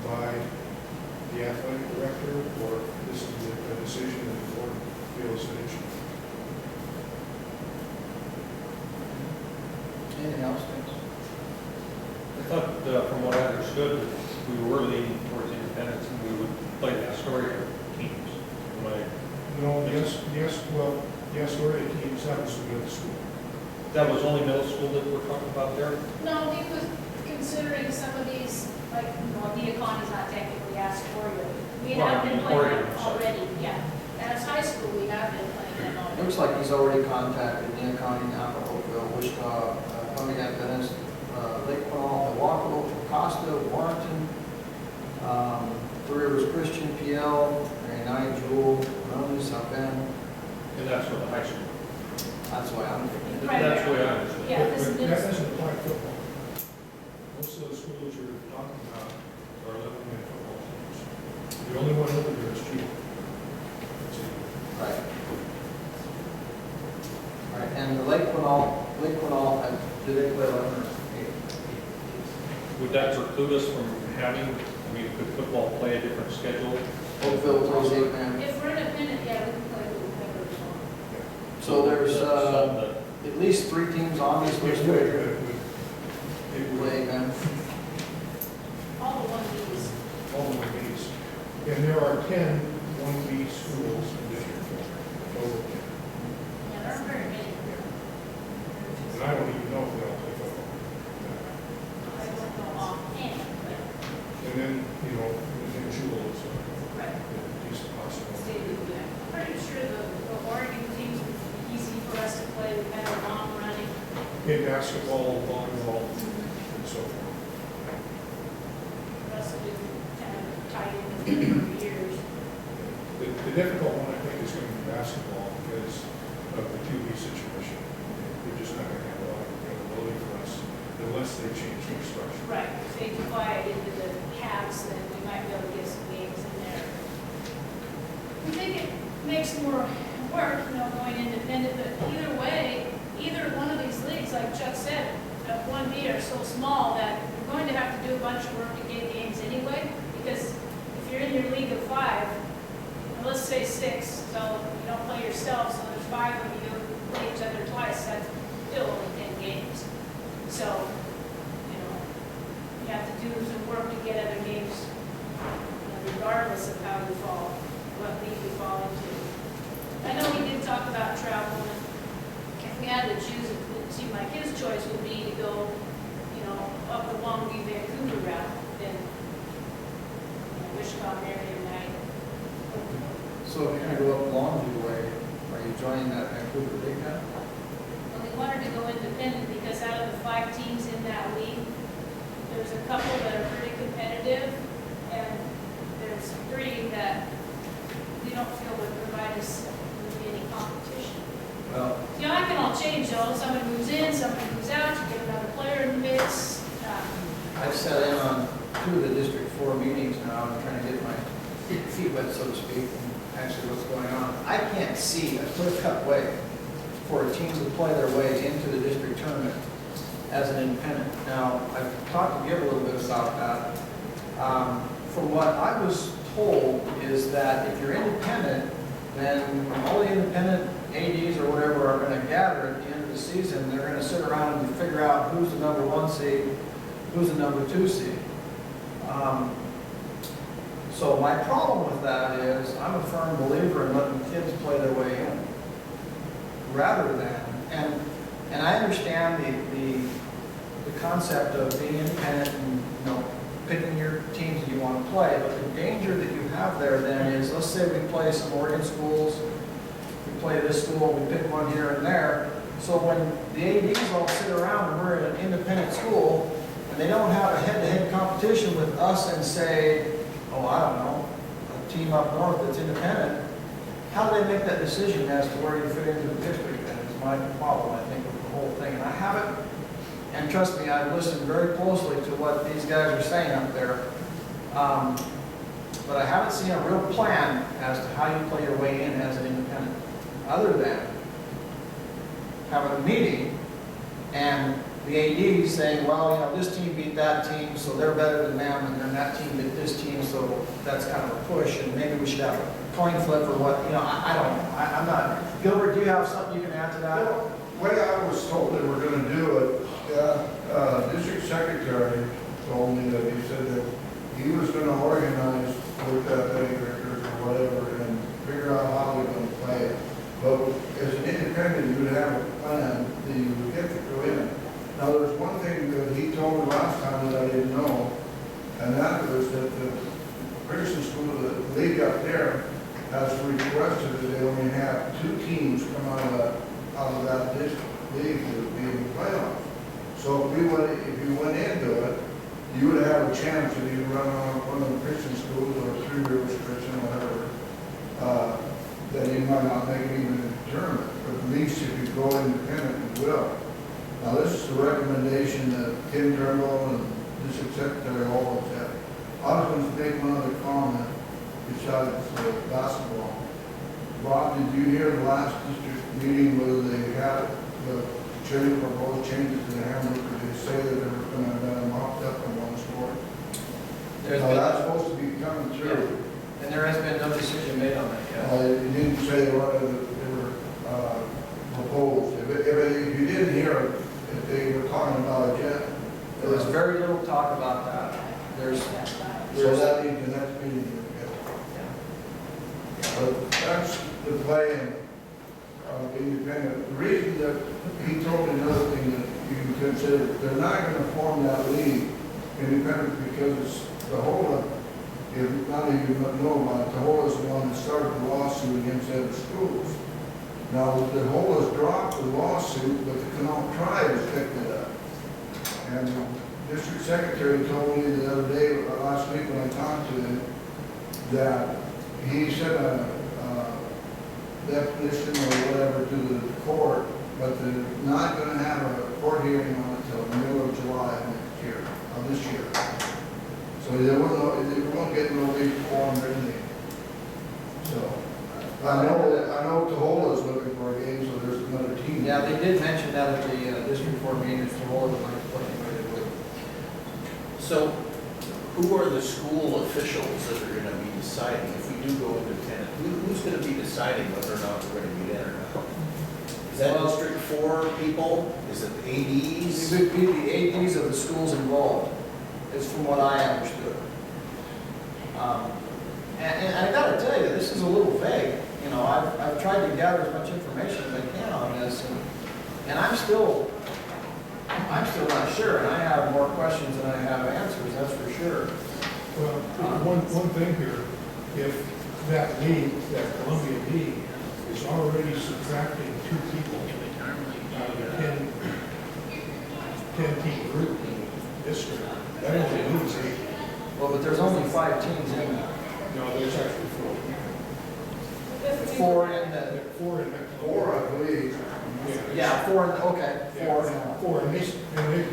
by the athletic director, or if this is a decision that the board feels that it should. Anything else, Vince? I thought, from what I understood, we were leaning towards independence and we would play the Astoria teams. Am I- No, the Astoria teams, that was the middle school. That was only middle school that we're talking about there? No, he was considering some of these, like, Neocon is not technically Astoria. We Well, have been playing Oregon, them sorry. already, yeah. As high school, we have been playing them already. Looks like he's already contacted Neocon, Napa, Oakville, Wichita, Pontiac, Venice, Lake Quinault, Milwaukee, Costa, Warrenton, Three Rivers Christian, PL, Marion Knight, Jewel, Monona, South Bend. And that's for the high school. That's why I'm thinking. That's the way I understood it. Yeah, this is But that middle school. doesn't apply to football. Most of the schools you're talking about are 11-man football teams. The only one over there is Chief. That's it. Right. Right, and the Lake Quinault, do they play 11 or 8? Would that preclude us from having, could football play a different schedule? Oakville plays 8-man. If we're independent, yeah, we can play with the members on. So there's Some that- at least 3 teams on this list It would, right but here. it would, Play 8-man. All the one Bs. all the Bs. And there are 10 1B schools in District 4, total 10. Yeah, there aren't very many here. And I don't even know if they all play football. I don't know offhand, but, And then, within Jewel is right. a decent possibility. I'm pretty sure the Oregon teams would be easy for us to play. We've had a long running. In basketball, volleyball, and so forth. For us to do kind of tied in for years. The difficult one, I think, is going to be basketball because of the 2B situation. They're just not going to have a lot of availability for us unless they change their structure. Right, if they divide into the halves, then we might be able to get some games in there. We think it makes more work, going independent, but either way, either one of these leagues, like Chuck said, 1B are so small that you're going to have to do a bunch of work to get games anyway, because if you're in your league of 5, and let's say 6, so you don't play yourself, so there's 5 of you who play each other twice, that's still only 10 games. So, you have to do some work to get other games, regardless of how you fall, what league you fall into. I know we did talk about travel, and if we had to choose, it seemed like his choice would be to go, up the Longview, Vancouver route, then Wichita, Marion, Knight. So if you're going to go up Longview way, are you joining that Vancouver league now? Well, we wanted to go independent because out of the 5 teams in that league, there's a couple that are pretty competitive, and there's 3 that we don't feel would provide us with any competition. Well, That can all change though. Somebody moves in, somebody moves out, you get another player in the mix. I've sat in on 2 of the District 4 meetings now. I'm trying to get my feet wet, so to speak, and actually what's going on. I can't see a clear-cut way for a team to play their way into the district tournament as an independent. Now, I've talked to Gib a little bit about that. From what I was told is that if you're independent, then all the independent ADs or whatever are gonna gather at the end of the season, they're gonna sit around and figure out who's the number 1 seed, who's the number 2 seed. So my problem with that is, I'm a firm believer in letting kids play their way in, rather than, and I understand the concept of being independent and, you know, picking your teams that you want to play, but the danger that you have there then is, let's say we play some Oregon schools, we play this school, we pick one here and there, so when the ADs all sit around and we're in an independent school, and they don't have a head-to-head competition with us and say, oh, I don't know, a team up north that's independent, how do they make that decision as to where you fit into the district? And it's my problem, I think, with the whole thing. And I haven't, and trust me, I've listened very closely to what these guys are saying up there. But I haven't seen a real plan as to how you play your way in as an independent, other than having a meeting and the AD saying, well, you know, this team beat that team, so they're better than them, and then that team beat this team, so that's kind of a push, and maybe we should have a coin flip or what, you know, I don't know. I'm not, Gilbert, do you have something you can add to that? The way I was told they were gonna do it, district secretary told me that he said that he was gonna organize with athletic directors or whatever and figure out how they're gonna play it. But as an independent, you would have a plan that you would get to go in. Now, there's one thing that he told me last time that I didn't know, and that was that the Christian school, the league up there, has requested that they only have 2 teams come out of that district league to be in the playoffs. So if you went into it, you would have a chance if you run on one of the Christian schools or Three Rivers Christian, whatever, that you might not make it even in the tournament. But at least if you go independent, you will. Now, this is the recommendation that Tim Turnbull and District Secretary all have. I was going to make one other comment besides basketball. Bob, did you hear the last district meeting where they had the proposed changes to the handbook? Did they say that they were going to have them mocked up in one sport? Now, that's supposed to be coming through. And there has been no decision made on that yet. You didn't say whether they were proposed. If you didn't hear it, if they were talking about it yet. There was very little talk about that. So that means the next meeting. But that's the plan of independent. The reason that he told me another thing that you can consider, they're not going to form that league independent because the whole, if none of you know about it, the whole is the one that started the lawsuit against other schools. Now, the whole has dropped the lawsuit, but the Canal Tribe has picked it up. And the district secretary told me the other day, last week when I talked to him, that he sent a definition or whatever to the court, but they're not going to have a court hearing on it until the middle of July of this year. So they won't get no big form or anything. So I know Tahola's looking for a game, so there's another team. Yeah, they did mention that at the district board meeting, to hold it like playing where they would. So, who are the school officials that are gonna be deciding, if we do go independent, who's gonna be deciding whether or not we're gonna get in or not? Is that Well, District 4 people? Is it the ADs? It would be the ADs of the schools involved, is from what I understood. And I gotta tell you, this is a little vague. You know, I've tried to gather as much information as I can on this, and I'm still not sure, and I have more questions than I have answers, that's for sure. Well, one thing here, if that league, that Columbia League, is already subtracting 2 people out of a 10-team group district, that only leaves 8. Well, but there's only 5 teams in that. No, there's actually 4 in the, 4 in that. 4, I believe. yeah, 4 in, okay, 4 in that. 4, and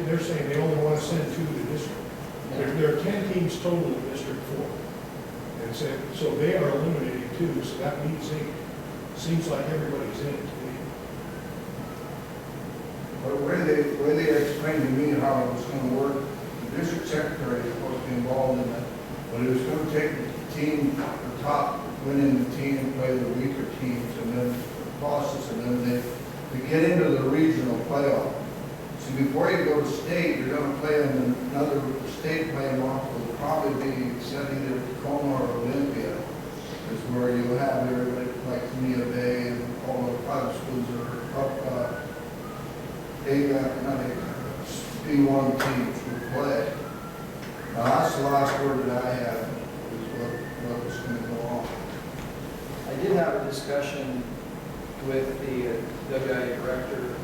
they're saying they only want to send 2 to the district. There are 10 teams total in District 4. And so they are eliminating 2, so that leaves 8. Seems like everybody's in it to me. But the way they explained to me how it was going to work, the district secretary is supposed to be involved in it, but he was going to take the team, the top win in the team and play the weaker teams, and then the process, and then they get into the regional playoff. See, before you go to state, you're gonna play in another state playoff, will probably be setting either Tacoma or Olympia, is where you have everybody like Mia Bay and all the private schools that are up, B1 teams will play. Now, that's the last word that I have, is what was gonna go on. I did have a discussion with the WIA director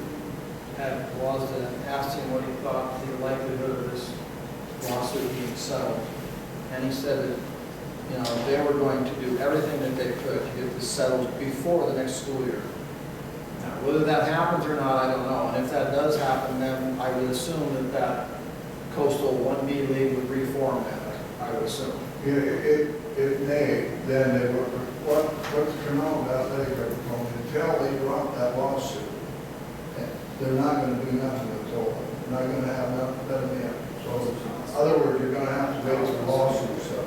at Wasda and asked him what he thought the likelihood of this lawsuit being settled. And he said that, you know, they were going to do everything that they could to get this settled before the next school year. Now, whether that happens or not, I don't know. And if that does happen, then I would assume that that coastal 1B league would reform that, I would assume. It may, then they were, what's Canal Athletic are going until they drop that lawsuit. They're not gonna do nothing until, they're not gonna have nothing, let them in. So, in other words, you're gonna have to wait for the lawsuit, so.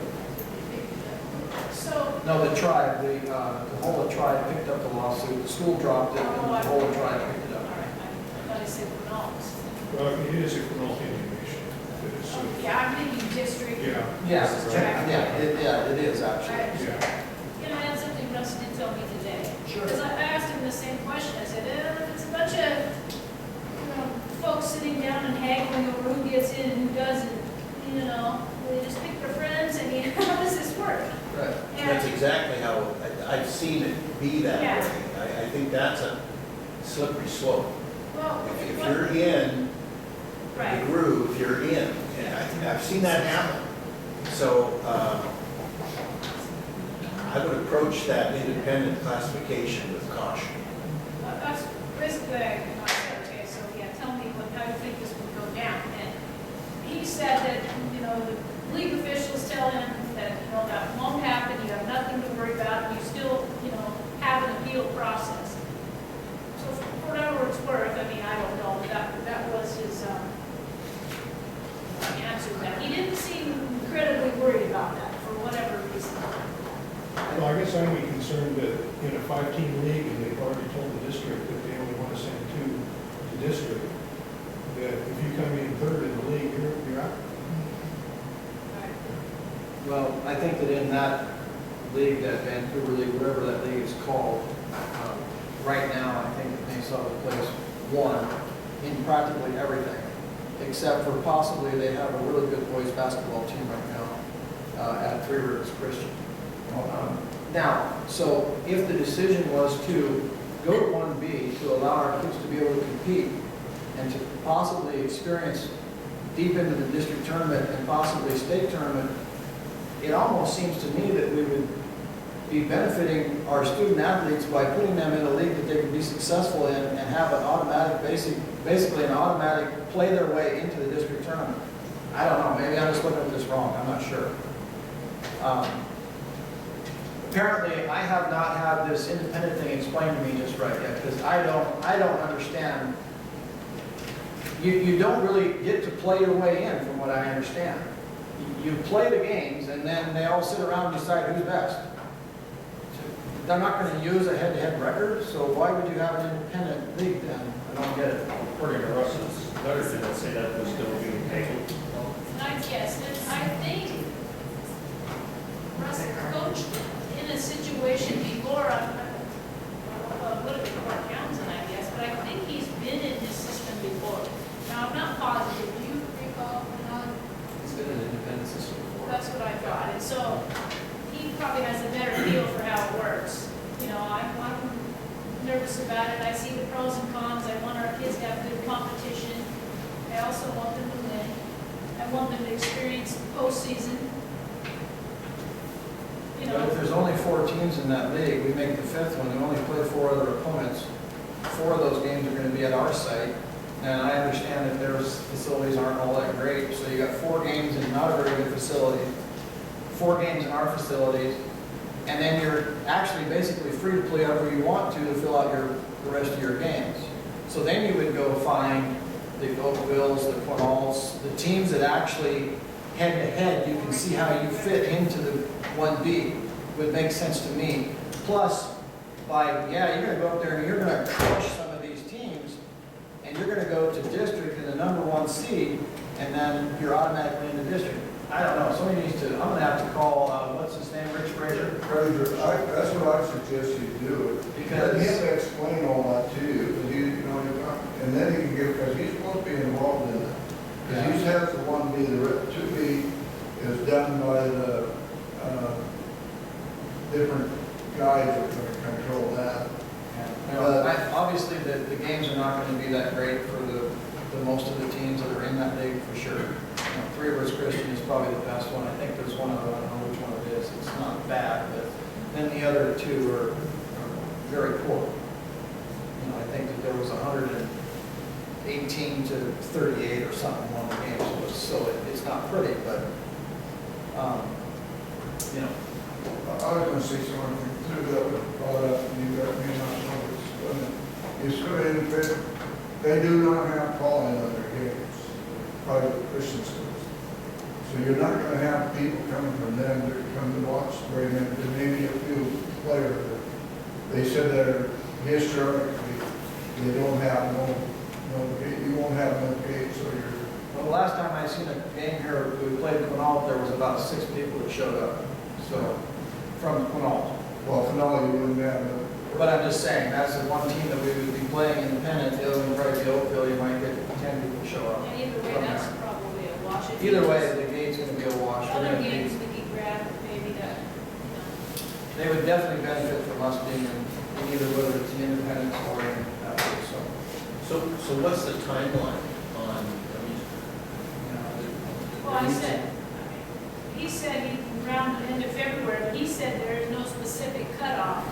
So, No, the tribe, the whole tribe picked up the lawsuit. The school dropped it, and the whole tribe picked it all up. right, I thought I said Quinol's. Well, it is a criminal indication. It is, Yeah, I'm thinking district. yeah, Yeah, it is actually. yeah. You know, I had something Russ did tell me today. Sure. Because I asked him the same question. I said, it's a bunch of, you know, folks sitting down and haggling over who gets in and who doesn't. You know, they just pick their friends and you know, how does this work? Right. That's exactly how, I've seen it be that Yeah. way. I think that's a slippery slope. Well, If what- you're in the right. groove, you're in. And I've seen that happen. So, I would approach that independent classification with caution. That's basically, I said, okay, so yeah, tell me how you think this would go down. And he said that, you know, the league officials tell him that, you know, that won't happen, you have nothing to worry about, and you still, you know, have an appeal process. So for whatever it's worth, I mean, I don't know, but that was his answer to that. He didn't seem incredibly worried about that, for whatever reason. Well, I guess I'd be concerned that in a 5-team league, and they've already told the district that they only want to send 2 to district, that if you come in third in the league, you're out. Well, I think that in that league, that Vancouver League, whatever that league is called, right now, I think that Nassau will place 1 in practically everything, except for possibly they have a really good boys basketball team right now at Three Rivers Christian. Now, so if the decision was to go to 1B to allow our kids to be able to compete and to possibly experience deep into the district tournament and possibly state tournament, it almost seems to me that we would be benefiting our student athletes by putting them in a league that they can be successful in and have an automatic, basically an automatic play their way into the district tournament. I don't know, maybe I'm just looking at this wrong, I'm not sure. Apparently, I have not had this independent thing explained to me just right yet, because I don't understand. You don't really get to play your way in, from what I understand. You play the games, and then they all sit around and decide who's best. They're not going to use a head-to-head record, so why would you have an independent league then? I don't get it. According to Russ's letter, did it say that was still being taken? Yes, and I think Russ coached in a situation before, would have been Clark Townsend, I guess, but I think he's been in this system before. Now, I'm not positive, do you recall? It's been an independent system before. That's what I thought, and so he probably has a better feel for how it works. You know, I'm nervous about it, I see the pros and cons, I want our kids to have good competition. I also want them to win. I want them to experience postseason. You But if know, there's only 4 teams in that league, we make the 5th one, we only play 4 other opponents. 4 of those games are going to be at our site, and I understand that their facilities aren't all that great, so you got 4 games in not a very good facility, 4 games in our facilities, and then you're actually basically free to play however you want to fill out the rest of your games. So then you would go find the Oakvilles, the Quinals, the teams that actually head-to-head, you can see how you fit into the 1B. would make sense to me. Plus, yeah, you're gonna go up there and you're gonna crush some of these teams, and you're gonna go to district in the #1 seed, and then you're automatically in the district. I don't know, somebody needs to, I'm gonna have to call, what's his name, Rich Frazier? That's what I suggest you do. Because- Let him explain all that to you, because you know, you're not, and then he can give, because he's supposed to be involved in that. Because he has the 1B, the 2B is done by the, different guys that are gonna control that. Obviously, the games are not gonna be that great for the most of the teams that are in that league, for sure. Three Rivers Christian is probably the best one. I think there's one other, I don't know which one it is. It's not bad, but then the other two are very poor. I think that there was 118 to 38 or something in one of the games, so it's not pretty, but, I was gonna say something too that was brought up, and you got me not know it's good independent. They do not have calling on their games, private Christian schools. So you're not gonna have people coming from them that come to watch, bring in, there may be a few players that they said they're historically, they don't have no gate, you won't have no gate, so you're. Well, the last time I seen a game here, we played Quinault, there was about 6 people that showed up, so, from Quinault. Well, for now, you wouldn't have no. But I'm just saying, that's the one team that we would be playing independent, the other one probably be Oakville, you might get 10 people show up. And either way, from that's there. probably a wash. If Either you way, just- the gate's gonna be a wash. We're Other gonna be- games we could grab, maybe that, They would definitely benefit from us being in either, whether it's the independents or in, so, So what's the timeline on, well, I said, he said he around the end of February, but he said there is no specific cutoff.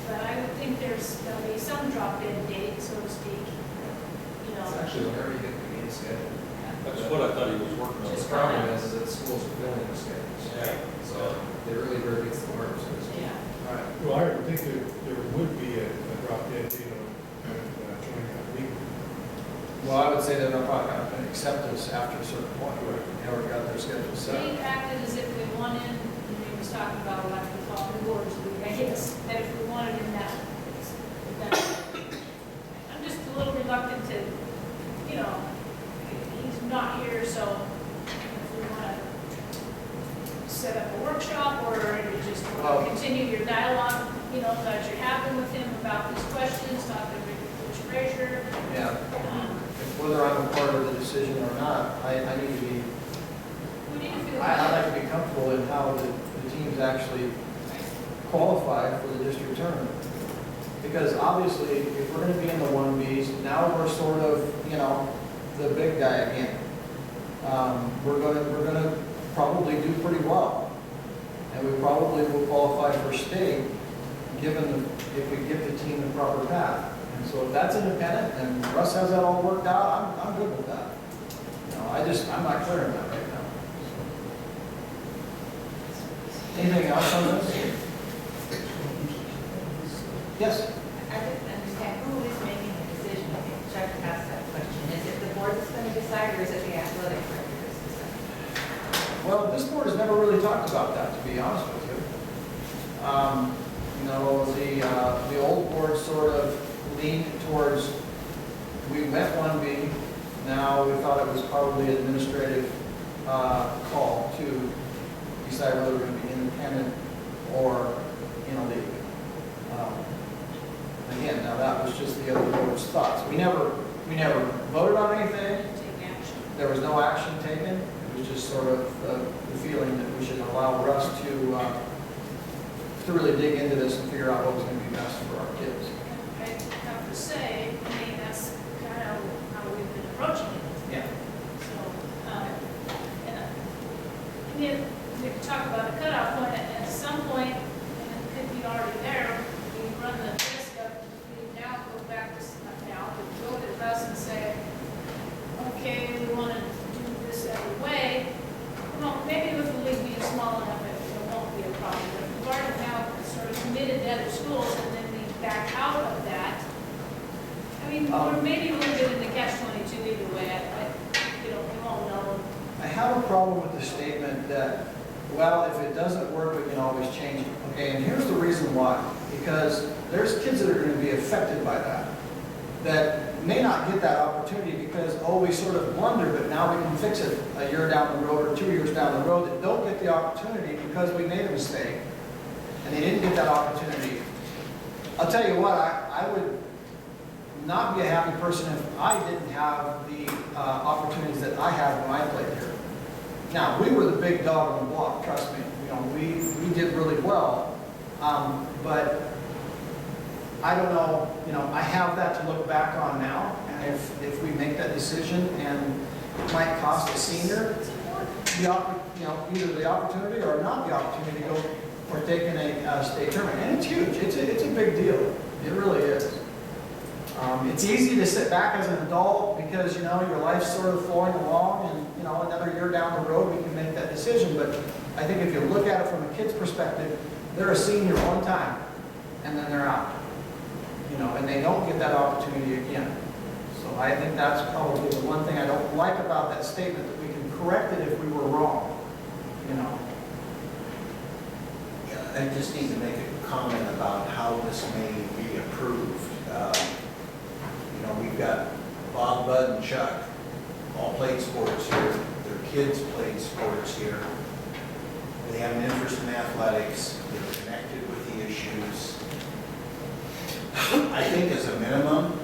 But I would think there'll be some drop-in date, so to speak, It's actually whenever you get the game schedule. That's what I thought he was working on. The problem is that schools are filling the schedules. Yeah. So the early bird gets the worm, so to speak. Yeah. all right. Well, I would think that there would be a drop-dead date on joining that league. Well, I would say they're not probably gonna accept us after a certain point, they already got their schedule set. They acted as if we wanted, and he was talking about like the Falcon Boards League, I guess, that if we wanted in that, I'm just a little reluctant to, he's not here, so if we want to set up a workshop or you just want Well- to continue your dialogue, that you're having with him about these questions, talk to Rich Frazier. Yeah, whether I'm a part of the decision or not, I need to be, We need to feel. I'd like to be comfortable in how the teams actually qualify for the district tournament. Because obviously, if we're gonna be in the 1Bs, now we're sort of, the big guy again. We're gonna probably do pretty well. And we probably will qualify for state, if we give the team the proper path. And so if that's independent, and Russ has that all worked out, I'm good with that. I'm not clear on that right now. Anything else on this? Yes? I didn't understand who is making the decision. I think Chuck asked that question. Is it the board that's going to decide, or is it the athletic director that's deciding? Well, this board has never really talked about that, to be honest with you. The old board sort of leaned towards, we met 1B, now we thought it was probably an administrative call to decide whether we're going to be independent or in a league. Again, now that was just the other board's thoughts. We never voted on anything. Take action. There was no action taken. It was just sort of the feeling that we should allow Russ to really dig into this and figure out what was going to be best for our kids. I have to say, that's kind of how we've been approaching it. Yeah. So, and then we could talk about a cutoff point at some point, and it could be already there. We run the risk of, we now go back to, not now, but go to Russ and say, okay, we want to do this every way. Well, maybe with the league being small enough, it won't be a problem. But if we've already now sort of committed to other schools, and then we back out of that, we're maybe a little bit in the catch-22 either way. We won't know. I have a problem with the statement that well, if it doesn't work, we can always change it. Okay, and here's the reason why. Because there's kids that are going to be affected by that may not get that opportunity because, oh, we sort of blundered, but now we can fix it a year down the road or 2 years down the road, that don't get the opportunity because we made a mistake and they didn't get that opportunity. I'll tell you what, I would not be a happy person if I didn't have the opportunities that I had when I played here. Now, we were the big dog on the block, trust me. You know, we did really well, but I don't know, you know, I have that to look back on now, and if we make that decision and it might cost a senior either the opportunity or not the opportunity to go partake in a state tournament. And it's huge, it's a big deal, it really is. It's easy to sit back as an adult because, you know, your life's sort of flowing along and, you know, another year down the road we can make that decision. But I think if you look at it from a kid's perspective, they're a senior one time and then they're out. You know, and they don't get that opportunity again. So I think that's probably the one thing I don't like about that statement, that we can correct it if we were wrong, you know. Yeah, I just need to make a comment about how this may be approved. You know, we've got Bob, Bud, and Chuck all played sports here. Their kids played sports here. They have an interest in athletics. They're connected with the issues. I think as a minimum,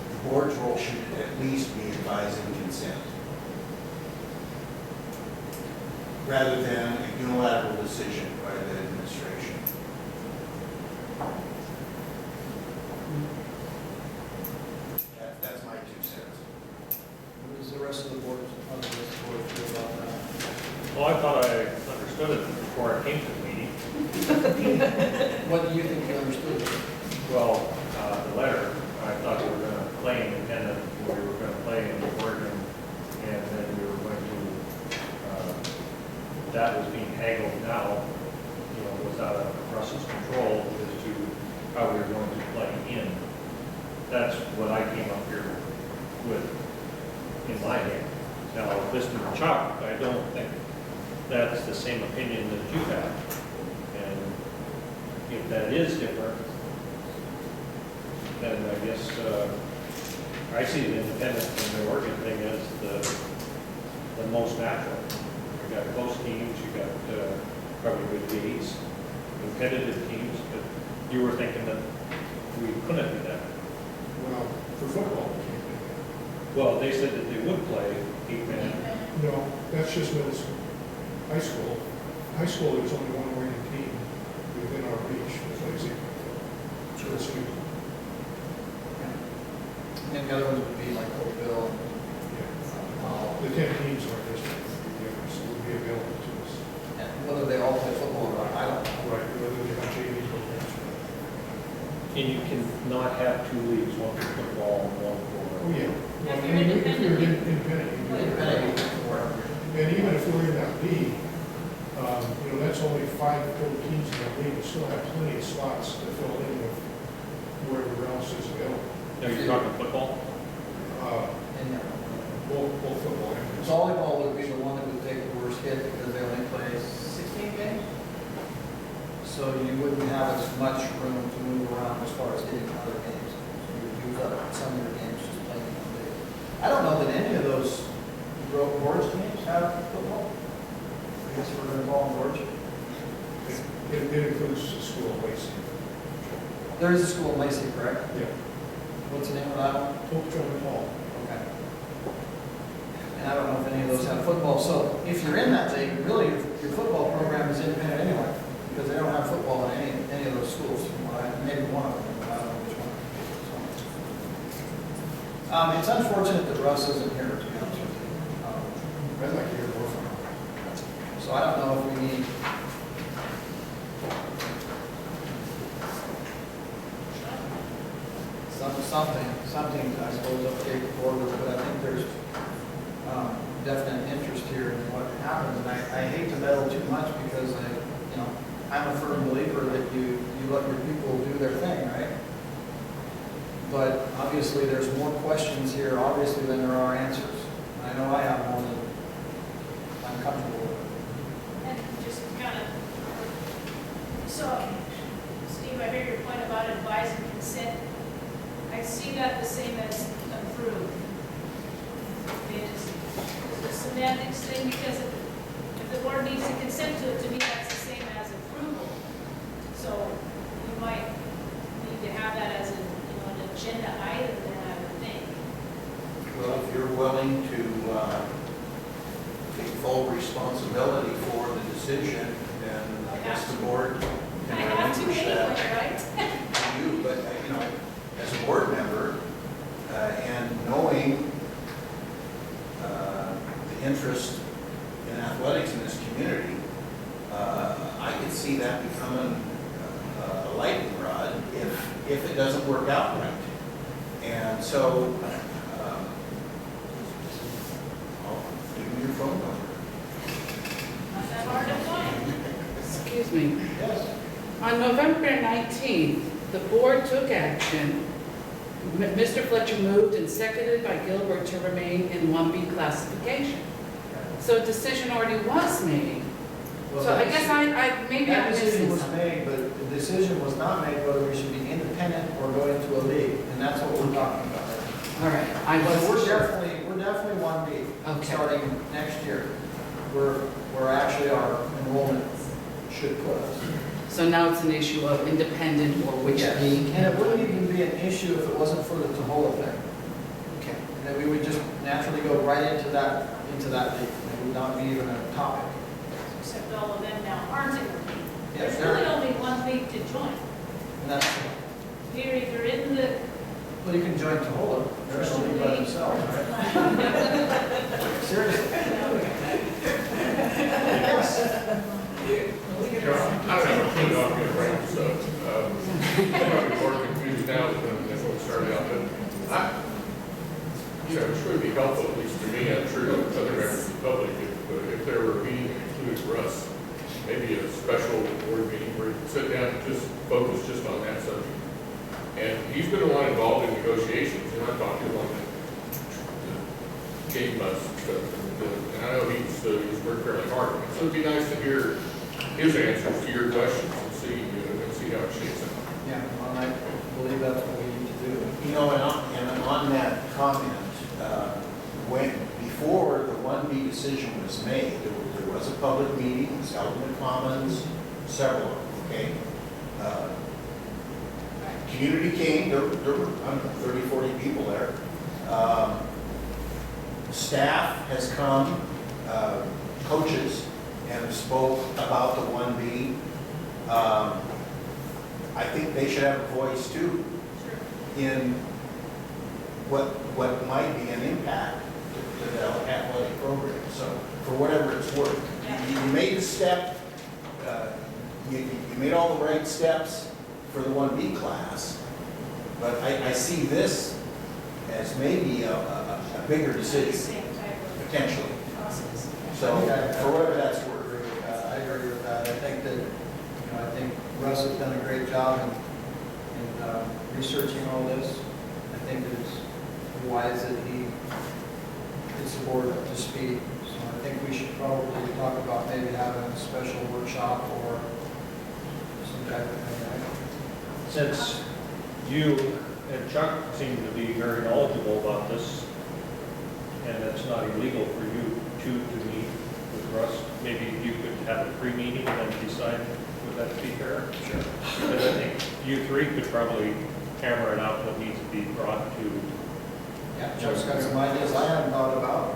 the board's role should at least be advising consent, rather than a unilateral decision by the administration. That's my 2 cents. What does the rest of the board feel about that? Well, I thought I understood it before I came to the meeting. What do you think you understood? Well, the letter, I thought we were going to play independent, we were going to play in Oregon, and then we were going to, that was being haggled now, you know, was out of Russ's control as to how we were going to play in. That's what I came up here with in my head. Now, listening to Chuck, I don't think that's the same opinion that you have. And if that is different, then I guess I see the independent and the Oregon thing as the most natural. You got close teams, you got probably good games, competitive teams, but you were thinking that we couldn't do that. Well, for football, we can't do that. Well, they said that they would play 8-man. No, that's just middle school. High school, there's only one Oregon team within our reach that plays it. Sure. And the other ones would be like Oakville. The 10 teams in our district would be available to us. And whether they all play football or not, I don't know. Right, whether they have JV programs. And you cannot have 2 leagues, one for football and one Oh, for... yeah. If Well, you're if you're independent. independent, you do it. Independent. And even if we're in that league, you know, that's only 5 total teams in that league. We still have plenty of slots to fill in with wherever else is available. Now, you're talking football? And Both football and volleyball would be the one that would take the worst hit because they only play 16 games? so you wouldn't have as much room to move around as far as hitting other games. So you would use up some of your games just playing one day. I don't know that any of those boards teams have football. I guess we're going to call them boards. it includes the school of Lacey. There is a school in Lacey, correct? Yeah. What's the name of that one? Hope Truman Hall. Okay. And I don't know if any of those have football. So if you're in that league, really, your football program is independent anyway, because they don't have football in any of those schools. Maybe one of them, but I don't know which one. So, it's unfortunate that Russ isn't here, to be honest with you. I'd like to hear more from them. So I don't know if we need, something, I suppose, update the board with, but I think there's definite interest here in what happens. And I hate to meddle too much because I'm a firm believer that you let your people do their thing, right? But obviously there's more questions here, obviously, than there are answers. I know I have more than I'm comfortable with. So, Steve, I hear your point about advising consent. I see that the same as approved. It's a semantics thing, because if the board needs to consent to it, to me, that's the same as approval. So you might need to have that as an agenda item, then I would think. Well, if you're willing to take full responsibility for the decision, then I guess the board I can have to relinquish anyway, that right? to you. But, as a board member, and knowing the interest in athletics in this community, I could see that becoming a lightning rod if it doesn't work out right. And so, I'll give you your phone number. Not that hard to find. Excuse me. Yes. On November 19th, the board took action. Mr. Fletcher moved and seconded by Gilbert to remain in 1B classification. So a decision already was made. So I guess maybe That I'm decision missing was something. made, but the decision was not made whether we should be independent or go into a league, and that's what we're talking about. All right, I So wasn't sure. we're definitely 1B, Okay. starting next year, where actually our enrollment should put us. So now it's an issue of independent or which Yes. league. And it wouldn't even be an issue if it wasn't for the Tahoe thing. Okay. And then we would just naturally go right into that league. It would not be even a topic. Except all of them now aren't in the league. Yes, There's really only one league to join. And that's, You're either in the well, you can join Tahoe, they're in a league by themselves, right? Seriously. I don't have a clue on the range, so, I'm probably more confused now than when we started out, but it's really be helpful, at least to me, I'm sure to other members of the public, if there were a meeting that included Russ, maybe a special board meeting where you could sit down and just focus just on that subject. And he's been the one involved in negotiations, and I talked to him on the game bus and stuff, and I know he's worked fairly hard on it, so it'd be nice to hear his answers to your questions and see how it shakes out. Yeah, well, I believe that's what we need to do. And on that comment, before the 1B decision was made, there was a public meeting, it was held in the Commons, several of them, okay? Community came, there were, I don't know, 30, 40 people there. Staff has come, coaches, and spoke about the 1B. I think they should have a voice too in what might be an impact to the athletic program. So for whatever it's worth, you made the step, you made all the right steps for the 1B class, but I see this as maybe a bigger decision, same type of potentially. process. So for whatever that's worth. I agree with that. I think that, I think Russ has done a great job in researching all this. I think that it's wise that he gets the board up to speed. So I think we should probably talk about maybe having a special workshop or some type of thing. Since you and Chuck seem to be very knowledgeable about this, and it's not illegal for you to meet with Russ, maybe you could have a pre-meeting and decide, would that be fair? Sure. Because I think you three could probably hammer it out what needs to be brought to. Yeah, Chuck's got some ideas I hadn't thought about.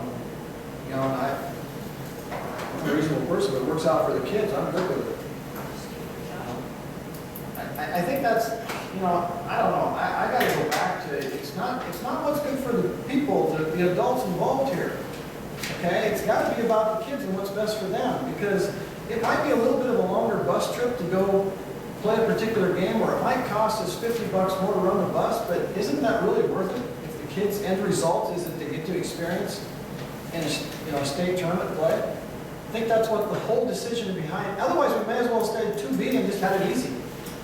And I'm a reasonable person, but it works out for the kids, I'm good with it. I think that's, I don't know, I gotta go back to, it's not what's good for the people, the adults involved here. Okay, it's gotta be about the kids and what's best for them, because it might be a little bit of a longer bus trip to go play a particular game, or it might cost us $50 more to run the bus, but isn't that really worth it? If the kids' end result is that they get to experience in a state tournament play? I think that's what the whole decision behind, otherwise we may as well stay 2B and just had it easy.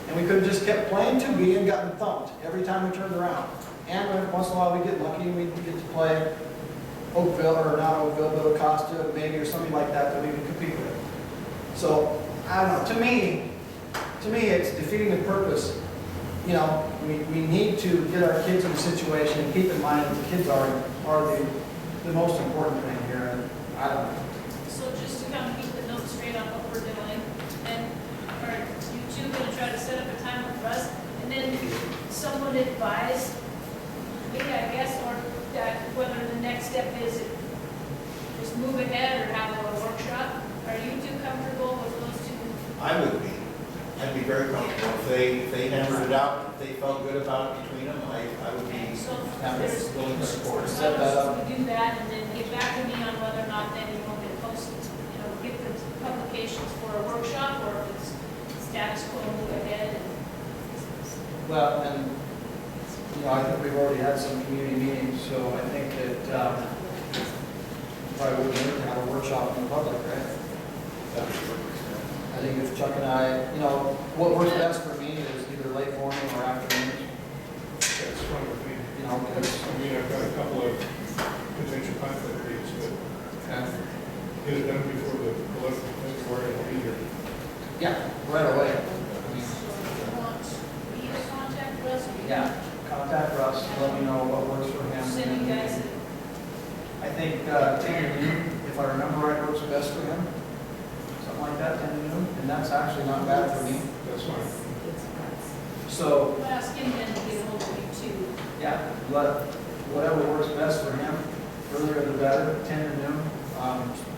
And we could have just kept playing 2B and gotten thumped every time we turned around. And once in a while we get lucky and we get to play Oakville, or not Oakville, but Acosta maybe, or something like that that we can compete with. So, I don't know, to to me, it's defeating the purpose. You know, we need to get our kids in a situation, and keep in mind that the kids are the most important thing here, and I don't know. So just to kind of keep the notes straight on what we're doing, and are you two gonna try to set up a time with Russ? And then someone advise me, I guess, or that whether the next step is just move ahead or have a workshop? Are you two comfortable with those two? I would be. I'd be very comfortable. If they hammered it out, if they felt good about it between them, I would be So happy, willing to support it. Set that up. We do that and then get back to me on whether or not then you want me to post, get the publications for a workshop, or if it's status quo, move ahead. Well, and, I think we've already had some community meetings, so I think that, probably would be good to have a workshop in the public, right? I think if Chuck and I, what works best for me is either late morning or afternoon, That's fine with me. because, I've got a couple of potential conflict dates, but get it done before the 11th of February, I'll be here. yeah, right away. I mean, So you want me to contact Russ? Or you Yeah, contact Russ, let me know what works for him. Send you guys I think 10 to noon, if I remember right, works best for him. Something like that, 10 to noon, and that's actually not bad for me. That's fine. So, I'll ask him then to get a hold of you too. yeah, whatever works best for him, earlier the better, 10 to noon,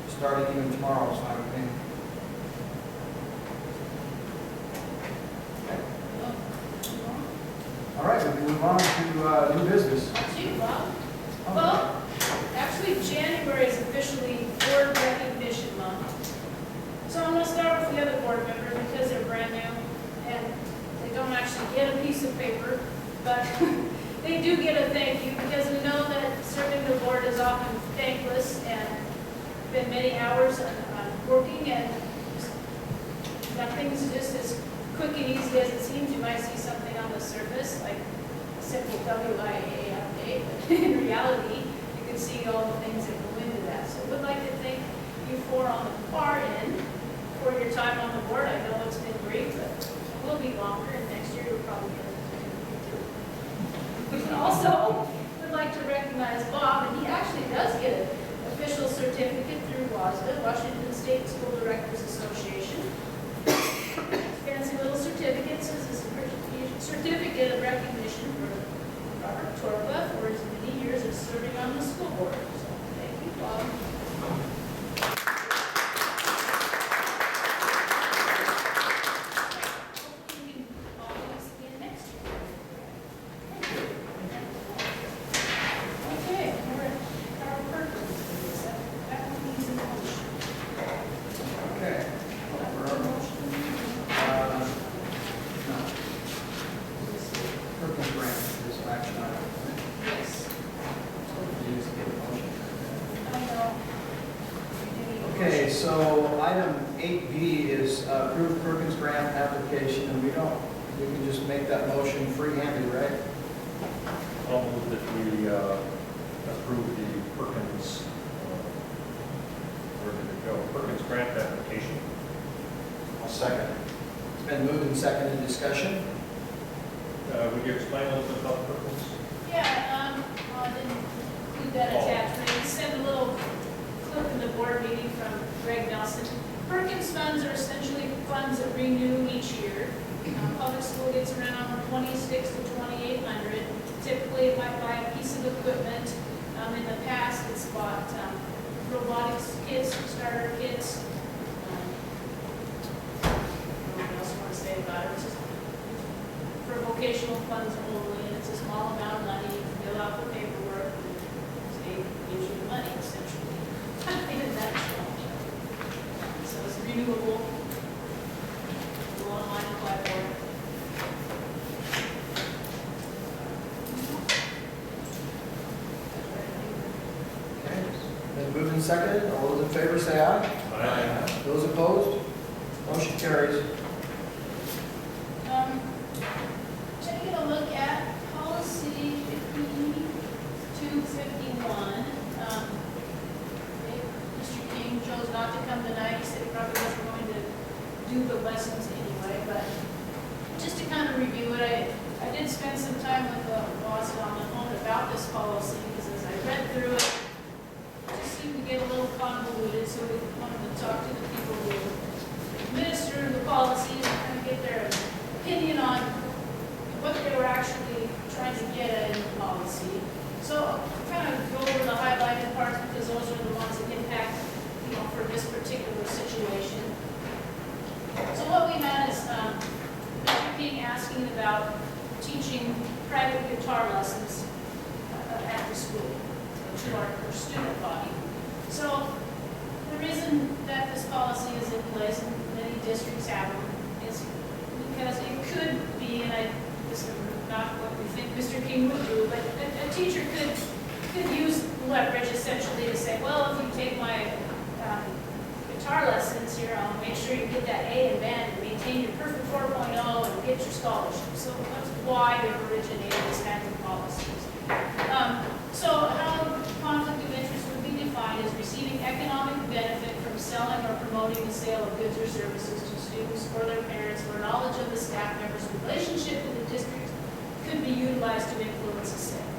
starting even tomorrow, is fine with me. All right, we can move on to new business. Gee, Bob. Well, actually, January is officially board recognition month. So I'm going to start with the other board members because they're brand new and they don't actually get a piece of paper, but they do get a thank you because we know that serving the board is often thankless and been many hours on working, and nothing's just as quick and easy as it seems. You might see something on the surface like a simple WIA update, but in reality, you can see all the things that go into that. So we'd like to thank you for on the far end for your time on the board. I know it's been great, but it will be longer, and next year we'll probably get it. Also, we'd like to recognize Bob, and he actually does get an official certificate through WASDA, Washington State School Directors Association. Fancy little certificate, says this certificate of recognition for Robert Torpa for his many years of serving on the school board. So thank you, Bob. Hopefully we can all do this again next year. Okay, we're at Carl Perkins. That one needs a motion. Okay. No. Perkins Grant is action item. Yes, You just get a motion. I know. Okay, so item 8B is approved Perkins Grant application, and we can just make that motion free-handed, right? I'll move that we approve the Perkins, where did it go? Perkins grant application. I'll second. It's been moved and seconded, discussion. Would you explain a little bit about Perkins? Yeah, I didn't include that attachment. We sent a little clip in the board meeting from Greg Nelson. Perkins funds are essentially funds that renew each year. Public school gets around 26 to 2,800. Typically, it might buy a piece of equipment. In the past, it's bought robotics kits, starter kits. What else I want to say about it? It's just for vocational funds only, and it's a small amount of money. You can fill out the paperwork, and the state gives you the money essentially. In a nutshell. So it's renewable. Go online and apply for it. Okay, been moved and seconded. All those in favor say aye. Aye. Those opposed? Motion carries. Taking a look at policy 5251. Mr. King chose not to come tonight. He said he probably wasn't going to do the lessons anyway, but through it. It just seemed to get a little convoluted, so we wanted to talk to the people who administer the policies and kind of get their opinion on what they were actually trying to get at in the policy. So I'll kind of go over the highlighted parts because those are the ones that impact, for this particular situation. So what we had is Mr. King asking about teaching private guitar lessons at the school to our student body. So the reason that this policy is in place, and many districts have them, is because it could be, and this is not what we think Mr. King would do, but a teacher could use leverage essentially to say, well, if you take my guitar lessons here, I'll make sure you get that A in band and maintain your perfect 4.0 and get your scholarship. So that's why they've originated these kinds of policies. So how conflict of interest would be defined as receiving economic benefit from selling or promoting the sale of goods or services to students or their parents where knowledge of the staff member's relationship with the district could be utilized to influence the sale.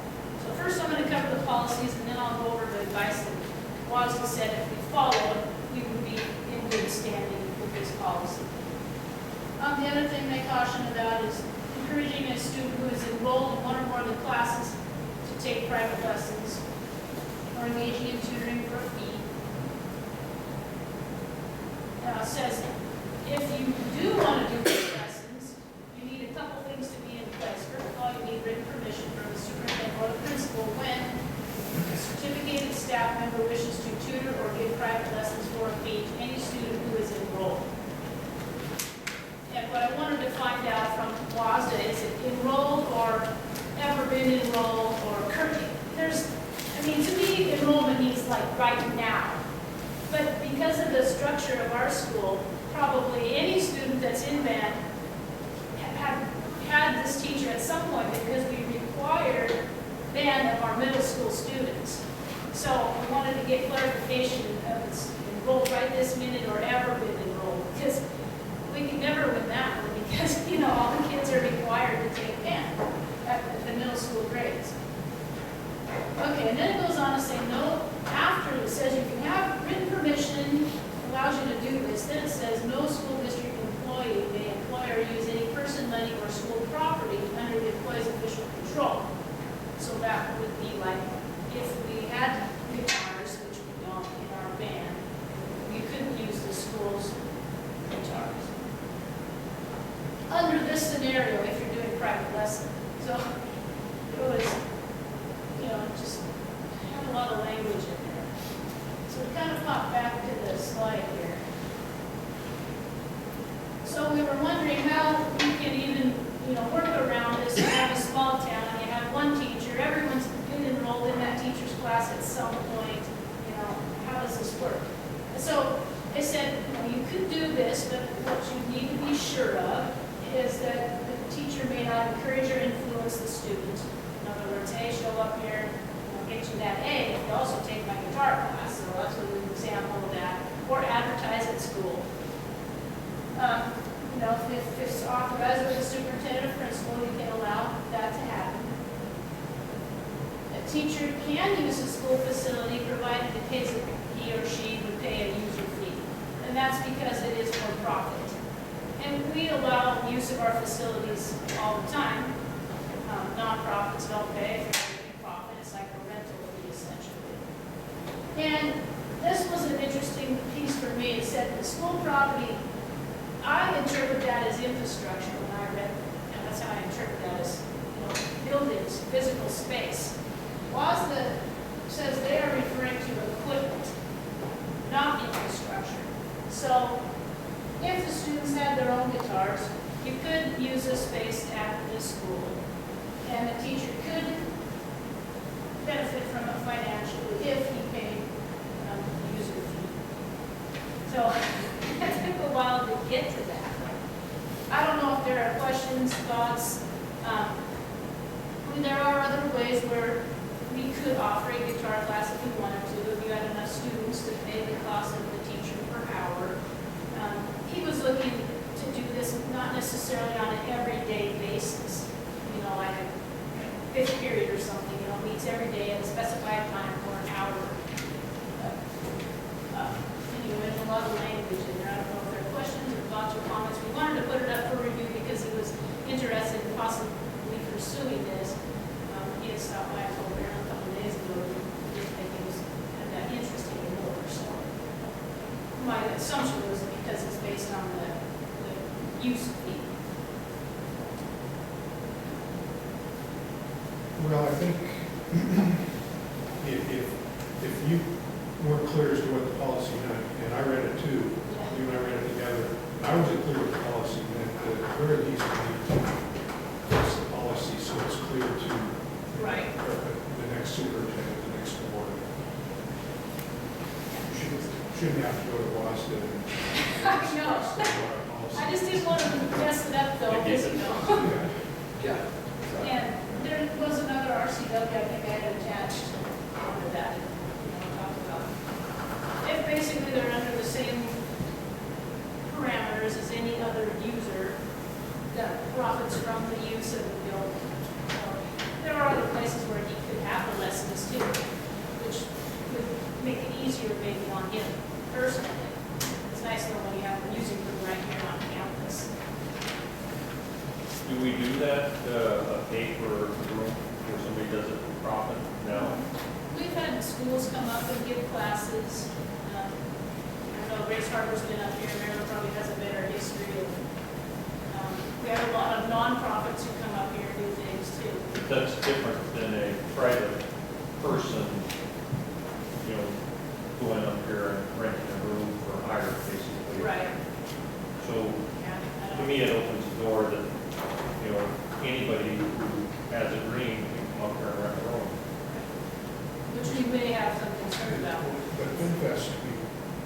So first I'm going to cover the policies and then I'll go over the advice that WASDA said if we followed, we would be in good standing with this policy. The other thing they caution about is encouraging a student who is enrolled in one or more of the classes to take private lessons or engaging in tutoring for a fee. Now it says if you do want to do these lessons, you need a couple things to be in place. First of all, you need written permission from the superintendent or the principal when a certificated staff member wishes to tutor or give private lessons for a fee to any student who is enrolled. And what I wanted to find out from WASDA is it enrolled or ever been enrolled or currently. To me, enrollment means like right now. But because of the structure of our school, probably any student that's in band have had this teacher at some point because we required band of our middle school students. So we wanted to get clarification of it's enrolled right this minute or ever been enrolled, because we can never win that one because, all the kids are required to take band at the middle school grades. Okay, and then it goes on to say, no, after it says you can have written permission, allows you to do this, then it says no school district employee may employ or use any person, money, or school property under the employee's official control. So that would be like if we had guitars, which we don't in our band, we couldn't use the school's guitars. Under this scenario, if you're doing private lesson. So it was, just had a lot of language in there. So we kind of pop back to the slide here. So we were wondering how we can even, work around this. You have a small town and you have one teacher, everyone's been enrolled in that teacher's class at some point, how does this work? And so they said, you could do this, but what you need to be sure of is that the teacher may not encourage or influence the student. In other words, hey, show up here, get you that A, if you also take my guitar class, so that's a good example of that, or advertise at school. If it's authorized by the superintendent or principal, you can allow that to happen. A teacher can use a school facility provided he or she would pay a user fee, and that's because it is for profit. And we allow use of our facilities all the time. Nonprofits don't pay if they're making profit. It's like a rental fee, essentially. And this was an interesting piece for me. It said the school property, I interpret that as infrastructure when I read it. And that's how I interpret that as buildings, physical space. WASDA says they are referring to equipment, not infrastructure. So if the students had their own guitars, you could use a space at the school. And the teacher could benefit from it financially if he paid the user fee. So it took a while to get to that. I don't know if there are questions, thoughts. There are other ways where we could offer a guitar class if we wanted to, if you had enough students to pay the cost of the teacher per hour. He was looking to do this not necessarily on an everyday basis, like a fifth period or something, meets every day at a specified time for a lot of language in there. I don't know if there are questions or thoughts or comments. We wanted to put it up for review because he was interested in possibly pursuing this. He had stopped by a couple of days ago, and he didn't think it was kind of that interesting anymore, so. My assumption was because it's based on the use fee. Well, I think if you weren't clear as to what the policy meant, and I read it too, you and I read it together, and I wasn't clear what the policy meant, at the very least, we need to fix the policy so it's clear to Right. the next superintendent, the next board. You shouldn't have to go to Boston and. No. I just didn't want to mess it up though, because, you know. Yeah. Yeah. And there was another RCW, I think I had attached onto that, you know, talk about. If basically they're under the same parameters as any other user that profits from the use of the building. There are other places where he could have the lessons too, which would make it easier maybe on him personally. It's nice though when you have a music room right here on campus. Do we do that, a pay for a room where somebody does it for profit now? We've had schools come up and give classes. I know Grace Harbor's been up here, Maryland probably has a better history of, we have a lot of nonprofits who come up here and do things too. That's different than a private person, you know, going up here and renting a room for hire, basically. Right. So, Yeah, I to don't- me, it opens the door that, you know, anybody who has a dream can come up here and rent a room. Which we may have some concern about. But FinFest, we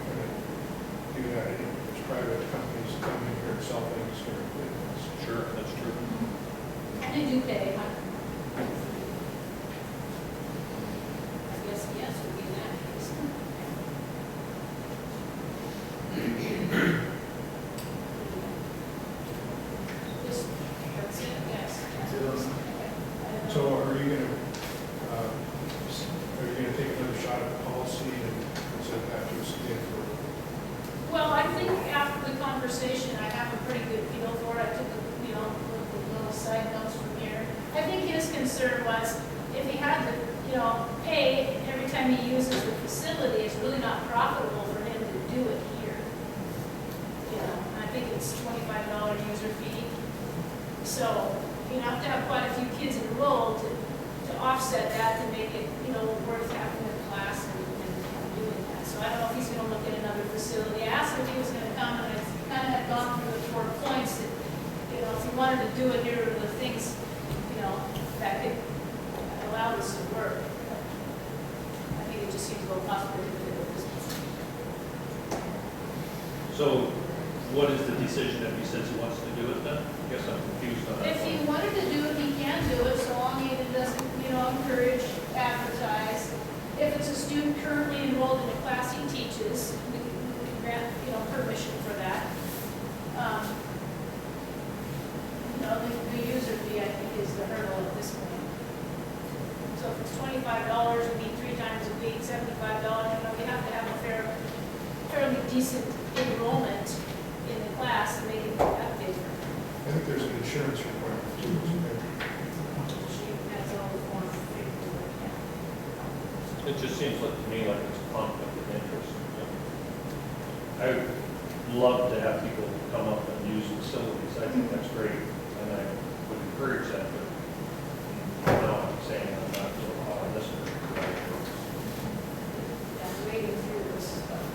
kind of do that, there's private companies that come in here and sell things during FinFest. Sure, that's true. And they do pay. I guess yes would be in that case. Just, that's it, yes. So are you gonna take another shot at the policy and present that to us again for? Well, I think after the conversation, I have a pretty good feel for it. I took, you know, little side notes from here. I think his concern was if he had to, you know, pay every time he uses the facility, it's really not profitable for him to do it here. You know, I think it's $25 user fee. So you have to have quite a few kids enrolled to offset that, to make it, you know, worth having a class and doing that. So I don't know if he's gonna look at another facility. I asked him if he was gonna come, and I kind of had gone through the 4 points that, you know, if he wanted to do it, here are the things, you know, that could allow this to work. I think it just seems a little cost prohibitive at this point. So what is the decision if he says he wants to do it then? I guess I'm confused on that. If he wanted to do it, he can do it, so long as it doesn't, you know, encourage, advertise. If it's a student currently enrolled in a class he teaches, we can grant, you know, permission for that. You know, the user fee, I think, is the hurdle at this point. So if it's $25, it'd be 3 times a week, $75, you know, we have to have a fairly decent enrollment in the class to make it that big. I think there's an insurance requirement too, isn't there? She has all the forms of paperwork, yeah. It just seems like to me like it's a conflict of interest. I would love to have people come up and use facilities. I think that's great, and I would encourage that, but now I'm saying I'm not so hot on this particular item. Yeah, wading through this stuff.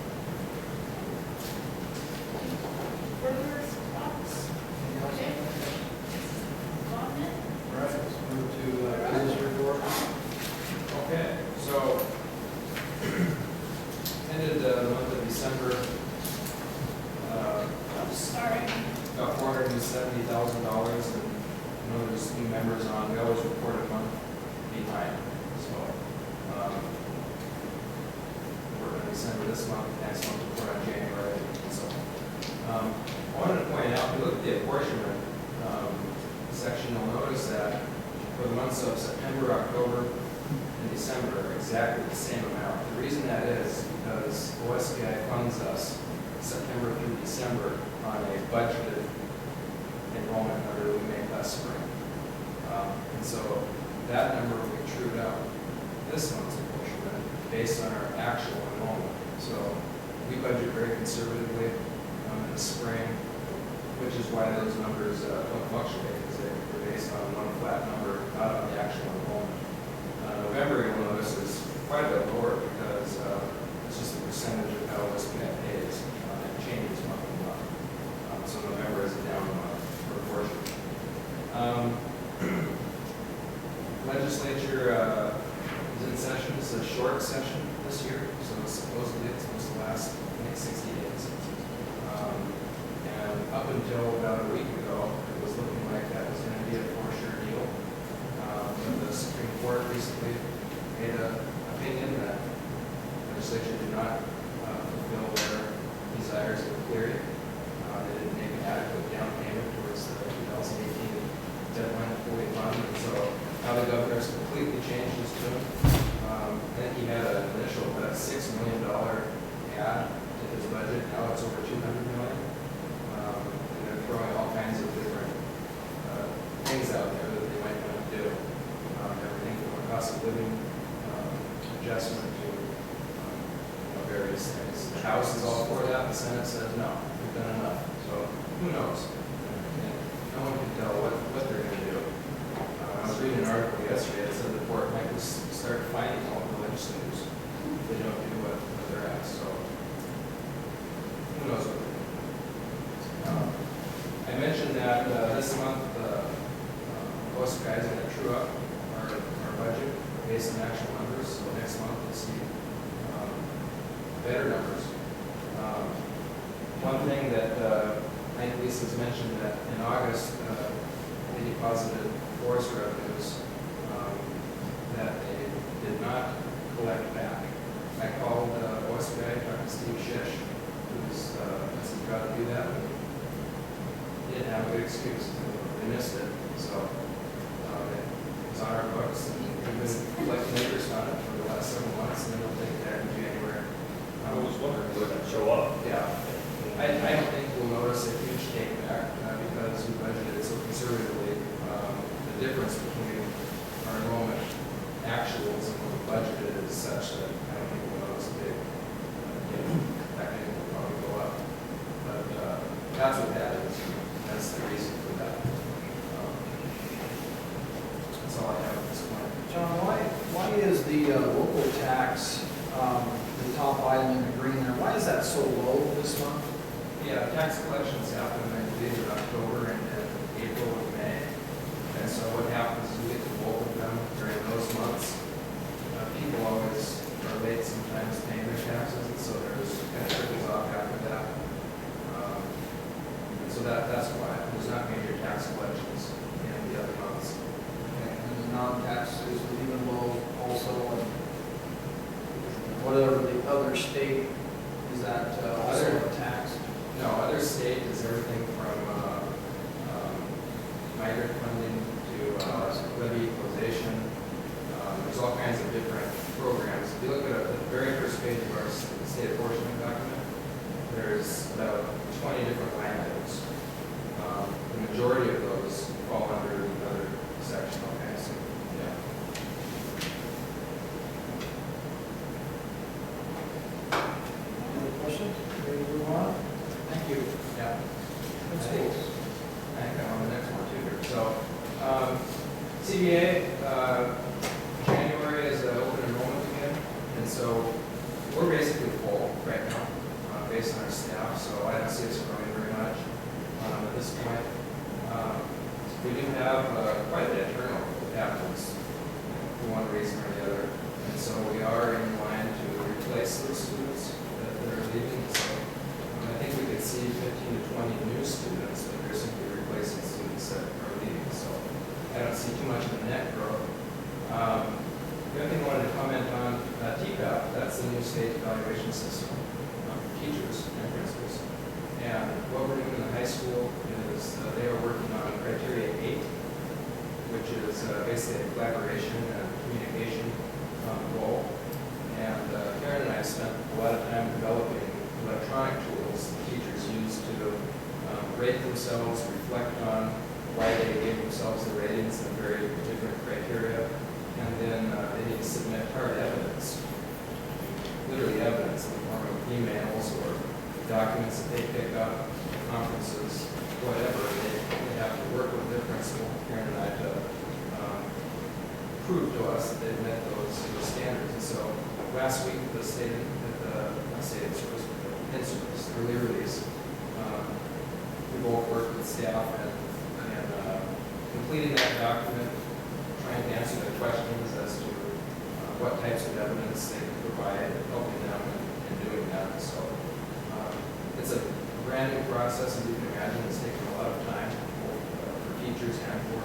Further thoughts? Okay. Comment? All right, let's move to his report. Okay, so ended the month of December, I'm sorry. about $470,000, and I know there's new members on, we always report a month behind, so, we're in December this month, next month report on January, so. I wanted to point out, if you look at the apportionment, section, you'll notice that for the months of September, October, and December are exactly the same amount. The reason that is because OSBI funds us September through December on a budgeted enrollment number that we made last spring. And so that number will be trued up this month's apportionment based on our actual enrollment. So we budget very conservatively in the spring, which is why those numbers don't fluctuate, because they're based on one flat number, not on the actual enrollment. November, you'll notice, is quite a bit lower because it's just a percentage of how West Gwinnett pays. It changes month to month. So November is a down month for portion. Legislature is in session. It's a short session this year, so supposedly it's supposed to last, I think, 60 days. And up until about a week ago, it was looking like that was going to be a for-sure deal. But the Supreme Court recently made an opinion that the legislature did not fulfill their desires of clearing. They didn't make an adequate down payment towards the 2018 deadline to fully fund. And so now the governor's completely changed his tune. I think he had an initial $6 million add to his budget. Now it's over $200 million. And they're throwing all kinds of different things out there that they might want to do. Everything from a cost of living adjustment to various things. The House is all for that. The Senate says no, we've done enough. So who knows? And no one can tell what they're going to do. I was reading an article yesterday that said the court might just start fining all the legislators if they don't do what they're asked. So who knows what they're doing. I mentioned that this month OSCI is going to true up our budget based on actual numbers. So next month we'll see better numbers. One thing that I think Lisa's mentioned that in August they deposited forest revenues that they did not collect back. I called OSCI, talked to Steve Shish, who's said you got to do that. He didn't have a good excuse. They missed it. So it's on our books. We've been collecting interest on it for the last several months, and then we'll take it back in January. I was wondering where that show up. Yeah. I don't think we'll notice a huge take back because we budgeted so conservatively. The difference between our enrollment actuals and what we budgeted is such that I don't think we'll notice a big that will probably go up. But that's what that is. That's the reason for that. That's all I have at this point. John, why is the local tax, the top item in the green there, why is that so low this month? Yeah, tax collections happen, I believe, in October and April and May. And so what happens is we get to both of them during those months. People always are late sometimes paying their taxes, and so there's kind of trickles off after that. And so that's why there's not major tax collections in the other months. And the non-tax is even low also, and whatever the other state, is that also a tax? No, other state is everything from migrant funding to levy equalization. There's all kinds of different programs. If you look at the very first page of our state apportionment document, there's about 20 different line items. The majority of those fall under the other section. Okay, so yeah. Any questions? Ready to move on? Thank you. Yeah. I think I'm on the next one too here. So, CBA, January is open enrollment again, and so we're basically full right now, based on our staff, so I don't see us growing very much at this point. We do have quite a bit of turnover that happens for one reason or the other, and so we are in line to replace those students that are leaving. So I think we could see 15 to 20 new students, but they're simply replacing students that are leaving. So I don't see too much of a net growth. The other thing I wanted to comment on, TPAP, that's the new state evaluation system for teachers and principals. And what we're doing in the high school is they are working on criteria 8, which is basically a collaboration and communication goal. And Karen and I spent a lot of time developing electronic tools themselves, reflect on why they gave themselves the ratings and very different criteria. And then they need to submit hard evidence, literally evidence in the form of emails or documents that they pick up, conferences, whatever. They have to work with their principal, Karen and I, to prove to us that they've met those standards. And so last week, the state, not state service, but in-service, early release, we both worked with staff and completing that document, trying to answer the questions as to what types of evidence they can provide, helping them in doing that. So it's a brand new process, and you can imagine it's taken a lot of time, both for teachers and for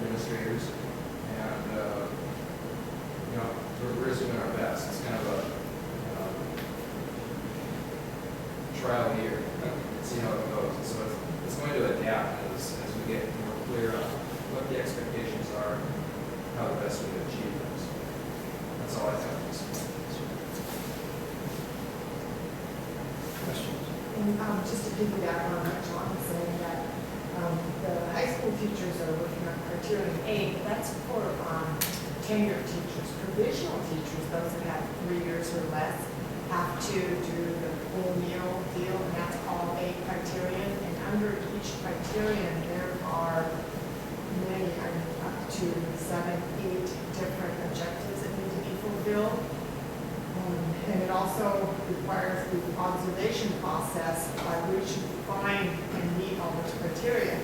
administrators. And we're just doing our best. It's kind of a trial year, see how it goes. And so it's going to adapt as we get more clear on what the expectations are, how the best way to achieve them. So that's all I have to say. Questions? And just to piggyback on what John was saying, that the high school teachers are working on criterion A, but that's for tenured teachers. Provisional teachers, those that have 3 years or less, have to do the full meal deal, and that's all A criterion. And under each criterion, there are many, up to 7, 8 different objectives that need to be fulfilled. And it also requires the observation process by which you find and meet all those criteria.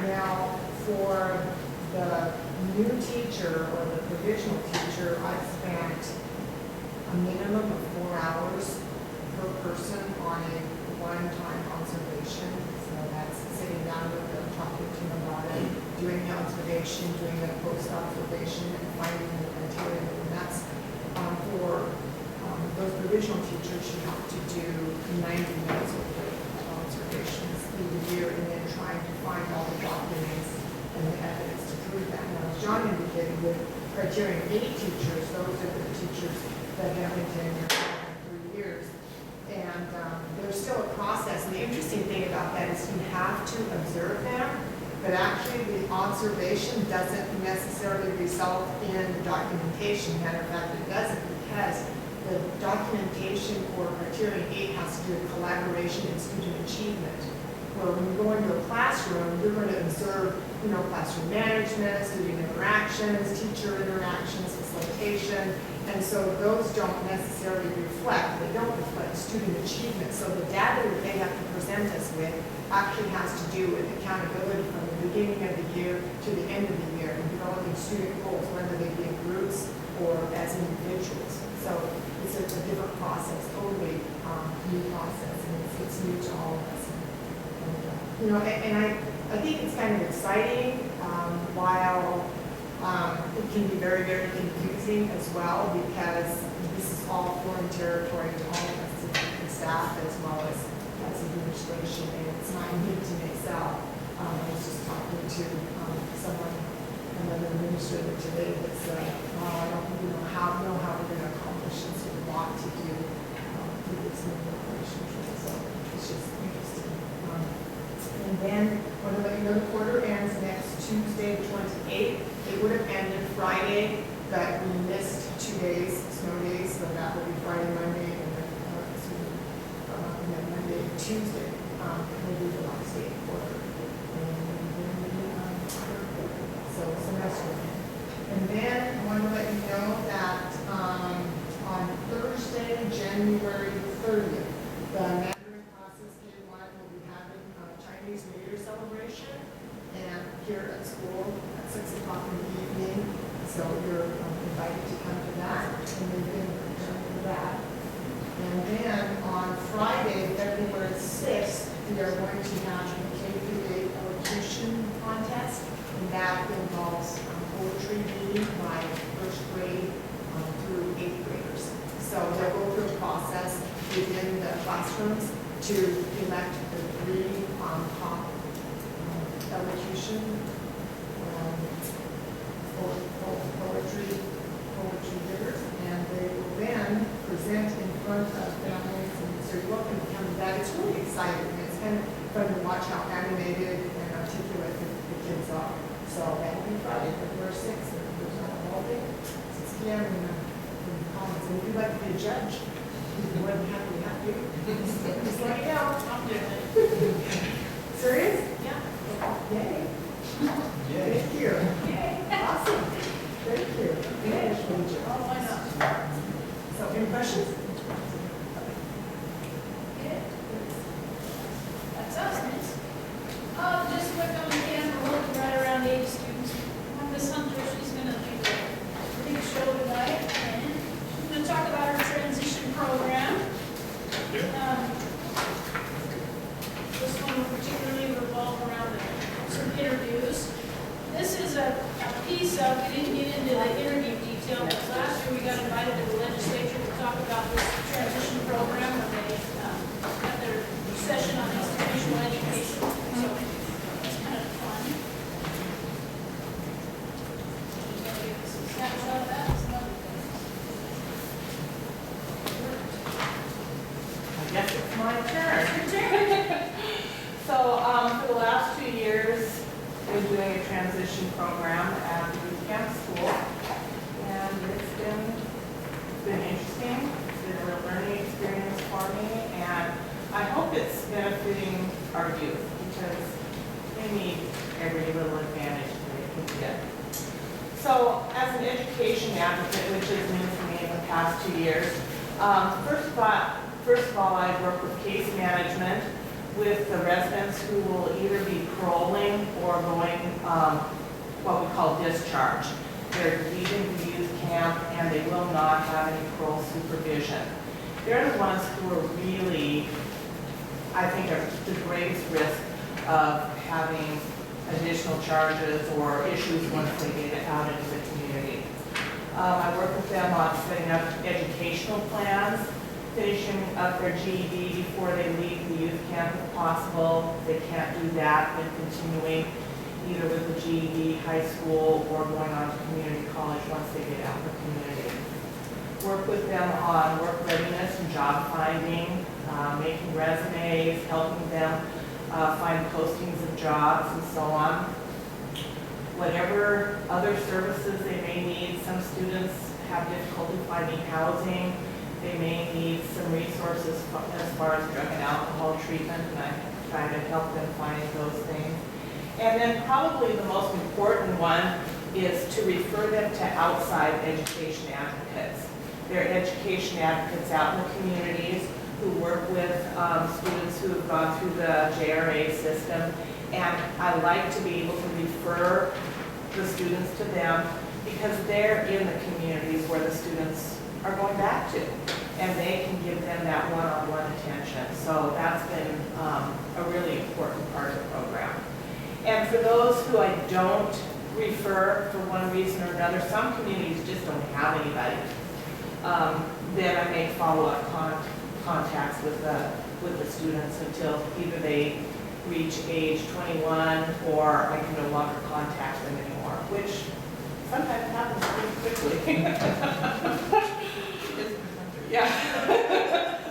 Now, for the new teacher or the provisional teacher, I've spent a minimum of 4 hours per person on a one-time observation. So that's sitting down with them, talking to them about it, doing the observation, doing the post-observation, and finding the criteria. And that's for those provisional teachers, you have to do 90 minutes worth of observations through the year, and then trying to find all the documents and the evidence to prove that. Now, as John indicated, with criterion A teachers, those are the teachers that have been tenured for 3 years. And there's still a process. And the interesting thing about that is you have to observe them, but actually the observation doesn't necessarily result in the documentation. Matter of fact, it doesn't, because the documentation for criterion 8 has to do with collaboration and student achievement. Where when you go into a classroom, you're going to observe, classroom management, student interactions, teacher interactions, facilitation, and so those don't necessarily reflect, they don't reflect student achievement. So the data that they have to present us with actually has to do with accountability from the beginning of the year to the end of the year, and developing student goals, whether they be in groups or as individuals. So it's a different process, totally new process, and it's new to all of us. And I think it's kind of exciting, while it can be very, very confusing as well, because this is all foreign territory to all of us, the staff as well as administration, and it's not unique to myself. I was just talking to someone, another administrator today that said, I don't know how we're going to accomplish this. We want to do this new operation. So it's just interesting. And then, when I let you know, the quarter ends next Tuesday, the 28th. It would have ended Friday, but we missed 2 days, snow days, so that will be Friday, Monday, and then Monday, Tuesday. Will be the last day of quarter. So semester. And then I want to let you know that on Thursday, January 30th, the Mandarin classes K1 will be having a Chinese New Year celebration, and here at school at 6 o'clock in the evening. So you're invited to come to that, and we've been preparing for that. And then on Friday, February 6th, we are going to have the K-8 elocution contest, and that involves poetry reading by first grade through 8th graders. So they'll go through a process within the classrooms to elect the 3 top elocution poetry readers, and they will then present in front of families, and so you're welcome to come to that. It's really exciting. It's kind of fun to watch how animated and articulate the kids are. So that'll be Friday, February 6th, and there's not a all day, 6 p.m. in the Commons. And if you'd like to be a judge, you're more than happy to have you. Just let me know. I'm doing it. Serious? Yeah. Yay. Yay. Thank you. Yay. Awesome. Thank you. Oh, why not? So, any questions? Yeah. That's us, miss. Just quick on the camera, we're looking right around 80 students. Miss Hunter, she's gonna do a big show tonight, and she's gonna talk about her transition program. This one will particularly revolve around some interviews. This is a piece of, we didn't get into the interview detail, but last year we got invited to the legislature to talk about this transition program when they had their session on institutional education. So it's kind of fun. Just gonna give us a snapshot of that. Some other things. I guess it's my turn. Your turn. So, for the last 2 years, we're doing a transition program at the youth camp school. And it's been interesting. It's been a real learning experience for me. And I hope it's benefiting our youth because they need every little advantage that they can get. So, as an education advocate, which is new for me in the past 2 years, first of all, I work with case management with the residents who will either be paroling or going what we call discharge. They're leaving the youth camp and they will not have any parole supervision. They're the ones who are really, I think, are the greatest risk of having additional charges or issues once they get out into the community. I work with them on setting up educational plans, finishing up their GED before they leave the youth camp if possible. If they can't do that, then continuing either with the GED, high school, or going on to community college once they get out in the community. Work with them on work readiness and job finding, making resumes, helping them find postings of jobs and so on. Whatever other services they may need, some students have difficulty finding housing. They may need some resources as far as drug and alcohol treatment, and I try to help them find those things. And then probably the most important one is to refer them to outside education advocates. They're education advocates out in the communities who work with students who have gone through the JRA system. And I like to be able to refer the students to them because they're in the communities where the students are going back to, and they can give them that one-on-one attention. So that's been a really important part of the program. And for those who I don't refer for one reason or another, some communities just don't have anybody, then I make follow-up contacts with the students until either they reach age 21 or I can no longer contact them anymore, which sometimes happens pretty quickly. Yeah,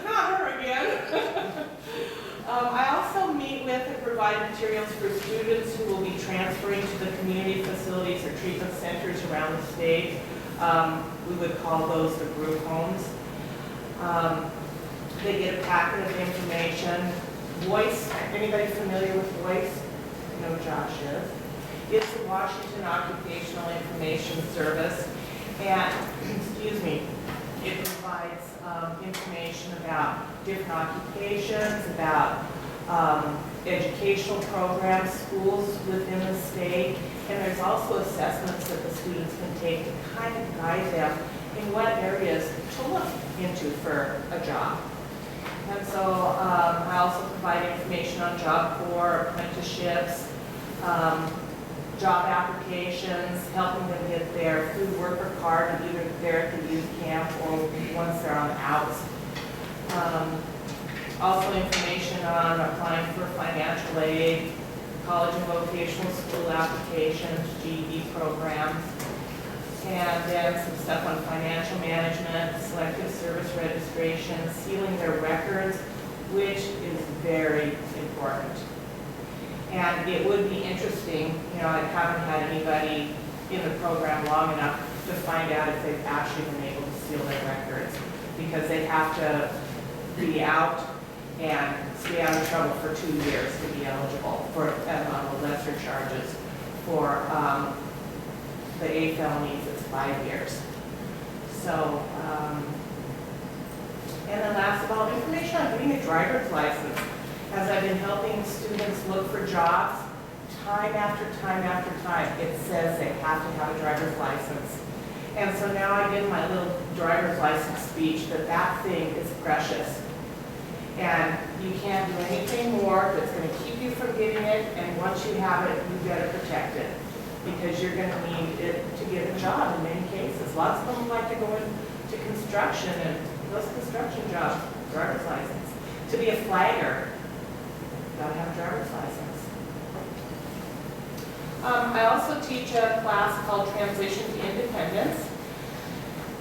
not her again. I also meet with and provide materials for students who will be transferring to the community facilities or treatment centers around the state. We would call those the group homes. They get a packet of information. Voice, anybody familiar with Voice? I know Josh is. It's the Washington Occupational Information Service. And, excuse me, it provides information about different occupations, about educational programs, schools within the state, and there's also assessments that the students can take to kind of guide them in what areas to look into for a job. And so I also provide information on Job Corps, apprenticeships, job applications, helping them get their food worker card either there at the youth camp or once they're on the outs. Also information on applying for financial aid, college and vocational school applications, GED programs, and then some stuff on financial management, selective service registration, sealing their records, which is very important. And it would be interesting, you know, I haven't had anybody in the program long enough to find out if they've actually been able to seal their records, because they have to be out and stay out of trouble for 2 years to be eligible for the lesser charges. For the A felonies, it's 5 years. So, and then last of all, information on getting a driver's license. As I've been helping students look for jobs, time after time after time, it says they have to have a driver's license. And so now I give my little driver's license speech that that thing is precious. And you can't do anything more that's going to keep you from getting it, and once you have it, you better protect it, because you're going to need it to get a job in many cases. Lots of them like to go into construction, and those construction jobs, driver's license. To be a flagger, you gotta have a driver's license. I also teach a class called Transition to Independence.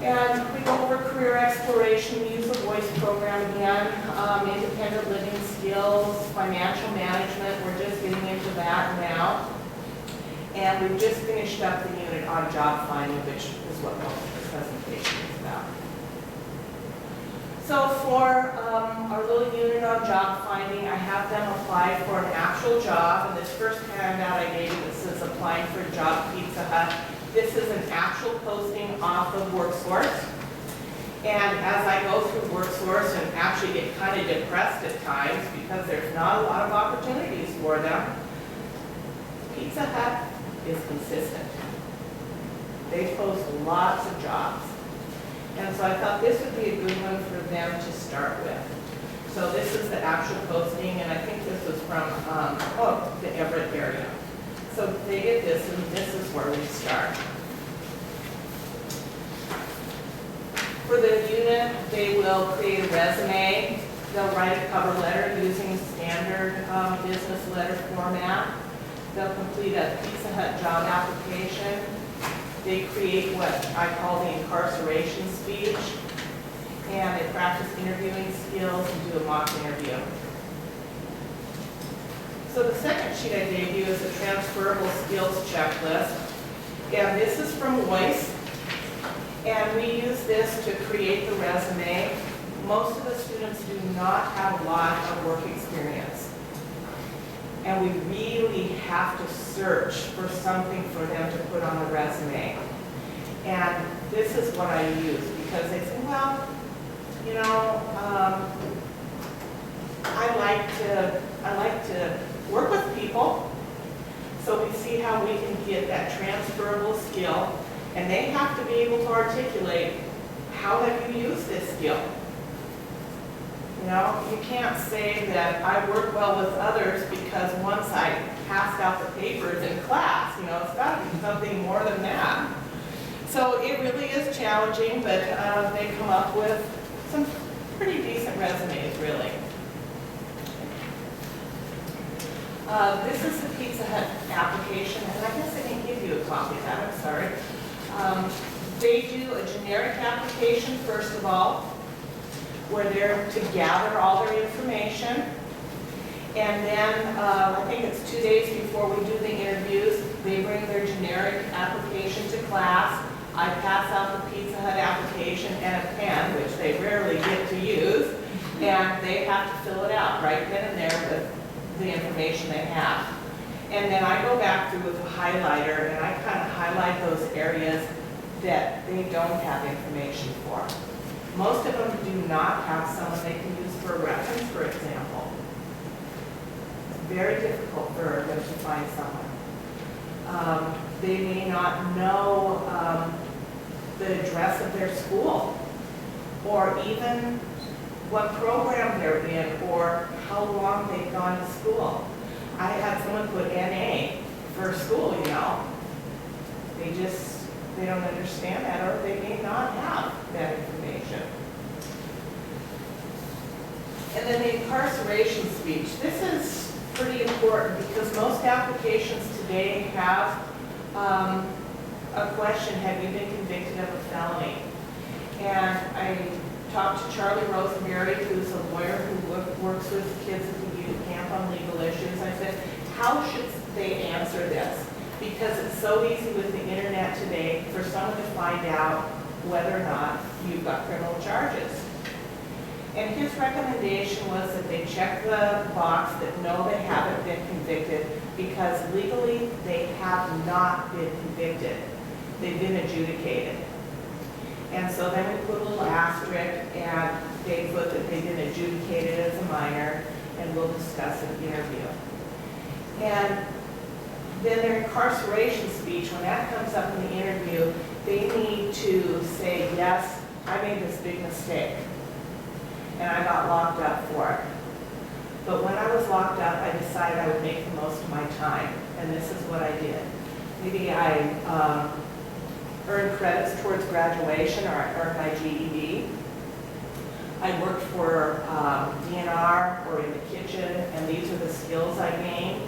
And we go over career exploration, use the voice program again, independent living skills, financial management. We're just getting into that now. And we've just finished up the unit on job finding, which is what most of the presentation is about. So for our little unit on job finding, I have them apply for an actual job. And this first handout I gave you that says applying for a job at Pizza Hut. This is an actual posting off of WorkSource. And as I go through WorkSource and actually get kind of depressed at times because there's not a lot of opportunities for them, Pizza Hut is consistent. They post lots of jobs. And so I thought this would be a good one for them to start with. So this is the actual posting, and I think this was from the Everett area. So they get this, and this is where we start. For the unit, they will create a resume. They'll write a cover letter using standard business letter format. They'll complete a Pizza Hut job application. They create what I call the incarceration speech. And they practice interviewing skills and do a mock interview. So the second sheet I gave you is a transferable skills checklist. And this is from Voice. And we use this to create the resume. Most of the students do not have a lot of work experience. And we really have to search for something for them to put on the resume. And this is what I use, because they say, well, you know, I like to work with people. So we see how we can get that transferable skill, and they have to be able to articulate, how have you used this skill? You know, you can't say that I work well with others because once I passed out the papers in class. You know, it's got to be something more than that. So it really is challenging, but they come up with some pretty decent resumes, really. This is the Pizza Hut application, and I guess I didn't give you a copy of that, I'm sorry. They do a generic application, first of all, where they're to gather all their information. And then, I think it's 2 days before we do the interviews, they bring their generic application to class. I pass out the Pizza Hut application and a pen, which they rarely get to use, and they have to fill it out right then and there with the information they have. And then I go back through with a highlighter, and I kind of highlight those areas that they don't have information for. Most of them do not have someone they can use for a reference, for example. It's very difficult for them to find someone. They may not know the address of their school, or even what program they're in, or how long they've gone to school. I had someone put NA for school, you know. They don't understand that, or they may not have that information. And then the incarceration speech. This is pretty important because most applications today have a question, have you been convicted of a felony? And I talked to Charlie Rosenberry, who's a lawyer who works with kids at the youth camp on legal issues. I said, how should they answer this? Because it's so easy with the internet today for someone to find out whether or not you've got criminal charges. And his recommendation was that they check the box that no, they haven't been convicted, because legally they have not been convicted. They've been adjudicated. And so then we put a little asterisk and they put that they've been adjudicated as a minor, and we'll discuss in the interview. And then their incarceration speech, when that comes up in the interview, they need to say, yes, I made this big mistake, and I got locked up for it. But when I was locked up, I decided I would make the most of my time, and this is what I did. Maybe I earned credits towards graduation, or I earned my GED. I worked for DNR or in the kitchen, and these are the skills I gained.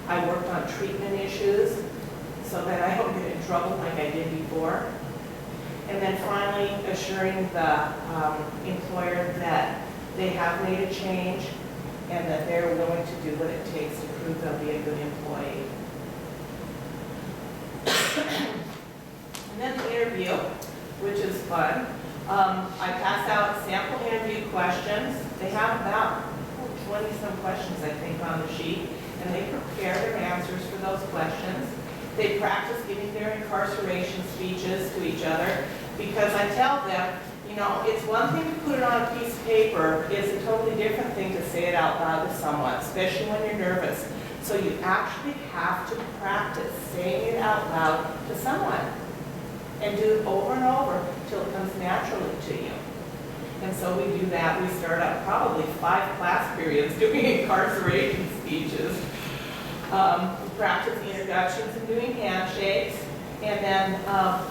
I worked on treatment issues so that I don't get in trouble like I did before. And then finally, assuring the employer that they have made a change and that they're willing to do what it takes to prove they'll be a good employee. And then the interview, which is fun. I pass out sample interview questions. They have about 20-some questions, I think, on the sheet, and they prepare their answers for those questions. They practice giving their incarceration speeches to each other, because I tell them, you know, it's one thing to put it on a piece of paper, it's a totally different thing to say it out loud to someone, especially when you're nervous. So you actually have to practice saying it out loud to someone, and do it over and over till it comes naturally to you. And so we do that. We start out probably 5 class periods doing incarceration speeches, practicing introductions and doing handshakes. And then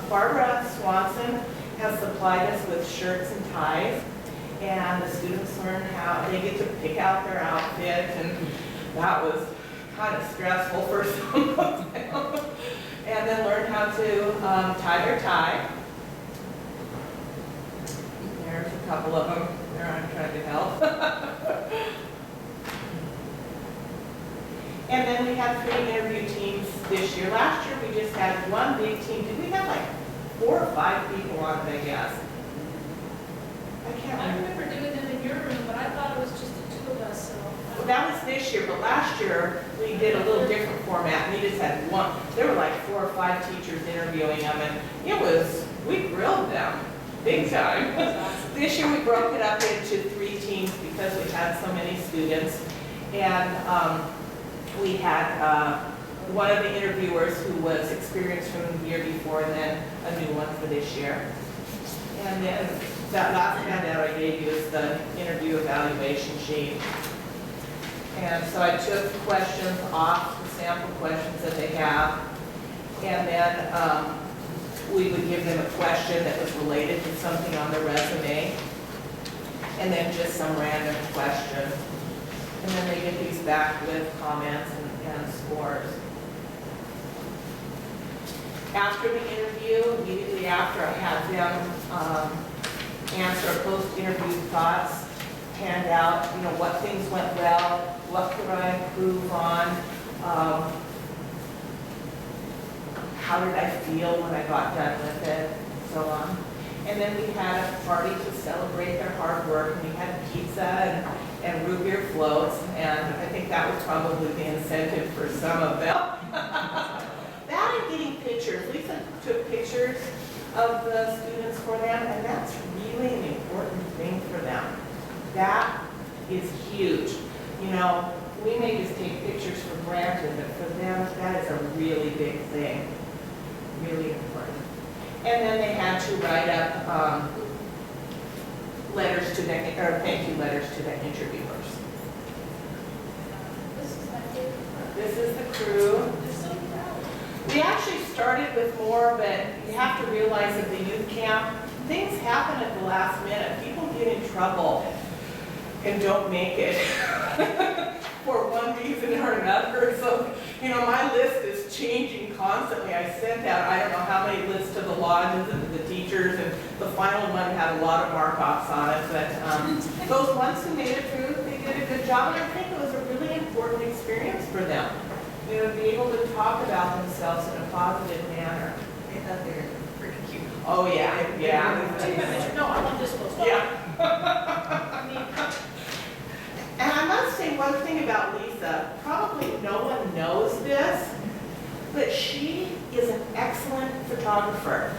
Barbara Swanson has supplied us with shirts and ties, and the students learn how they get to pick out their outfit, and that was kind of stressful for some of them. And then learn how to tie their tie. There's a couple of them there. I'm trying to help. And then we have 3 interview teams this year. Last year we just had one big team. Did we have like 4 or 5 people on it, I guess? I can't I remember. remember doing them in your room, but I thought it was just the 2 of us, so. Well, that was this year, but last year we did a little different format. We just had one. There were like 4 or 5 teachers interviewing them, and it was, we grilled them big time. This year we broke it up into 3 teams because we had so many students, and we had one of the interviewers who was experienced from the year before, and then a new one for this year. And then that last handout I gave you is the interview evaluation sheet. And so I took questions off the sample questions that they have, and then we would give them a question that was related to something on their resume, and then just some random question. And then they get these back with comments and scores. After the interview, immediately after, I had them answer post-interview thoughts, hand out, you know, what things went well, what could I improve on, how did I feel when I got done with it, so on. And then we had a party to celebrate their hard work, and we had pizza and root beer floats, and I think that was probably the incentive for some of them. That and getting pictures. Lisa took pictures of the students for them, and that's really an important thing for them. That is huge. You know, we may just take pictures for granted, but for them, that is a really big thing. Really important. And then they had to write up letters to the, or thank you letters to the interviewers. This is my favorite part. This is the crew. I'm so proud. We actually started with more, but you have to realize at the youth camp, things happen at the last minute. People get in trouble and don't make it for one reason or another. So, you know, my list is changing constantly. I sent out, I don't know how many lists to the lodges and to the teachers, and the final one had a lot of markups on it. But those ones who made it through, they did a good job, and I think it was a really important experience for them. You know, to be able to talk about themselves in a positive manner. I thought they were freaking cute. Oh, yeah, yeah. Take my picture. No, I want this post. Yeah. I mean, And I must say one thing about Lisa, probably no one knows this, but she is an excellent photographer.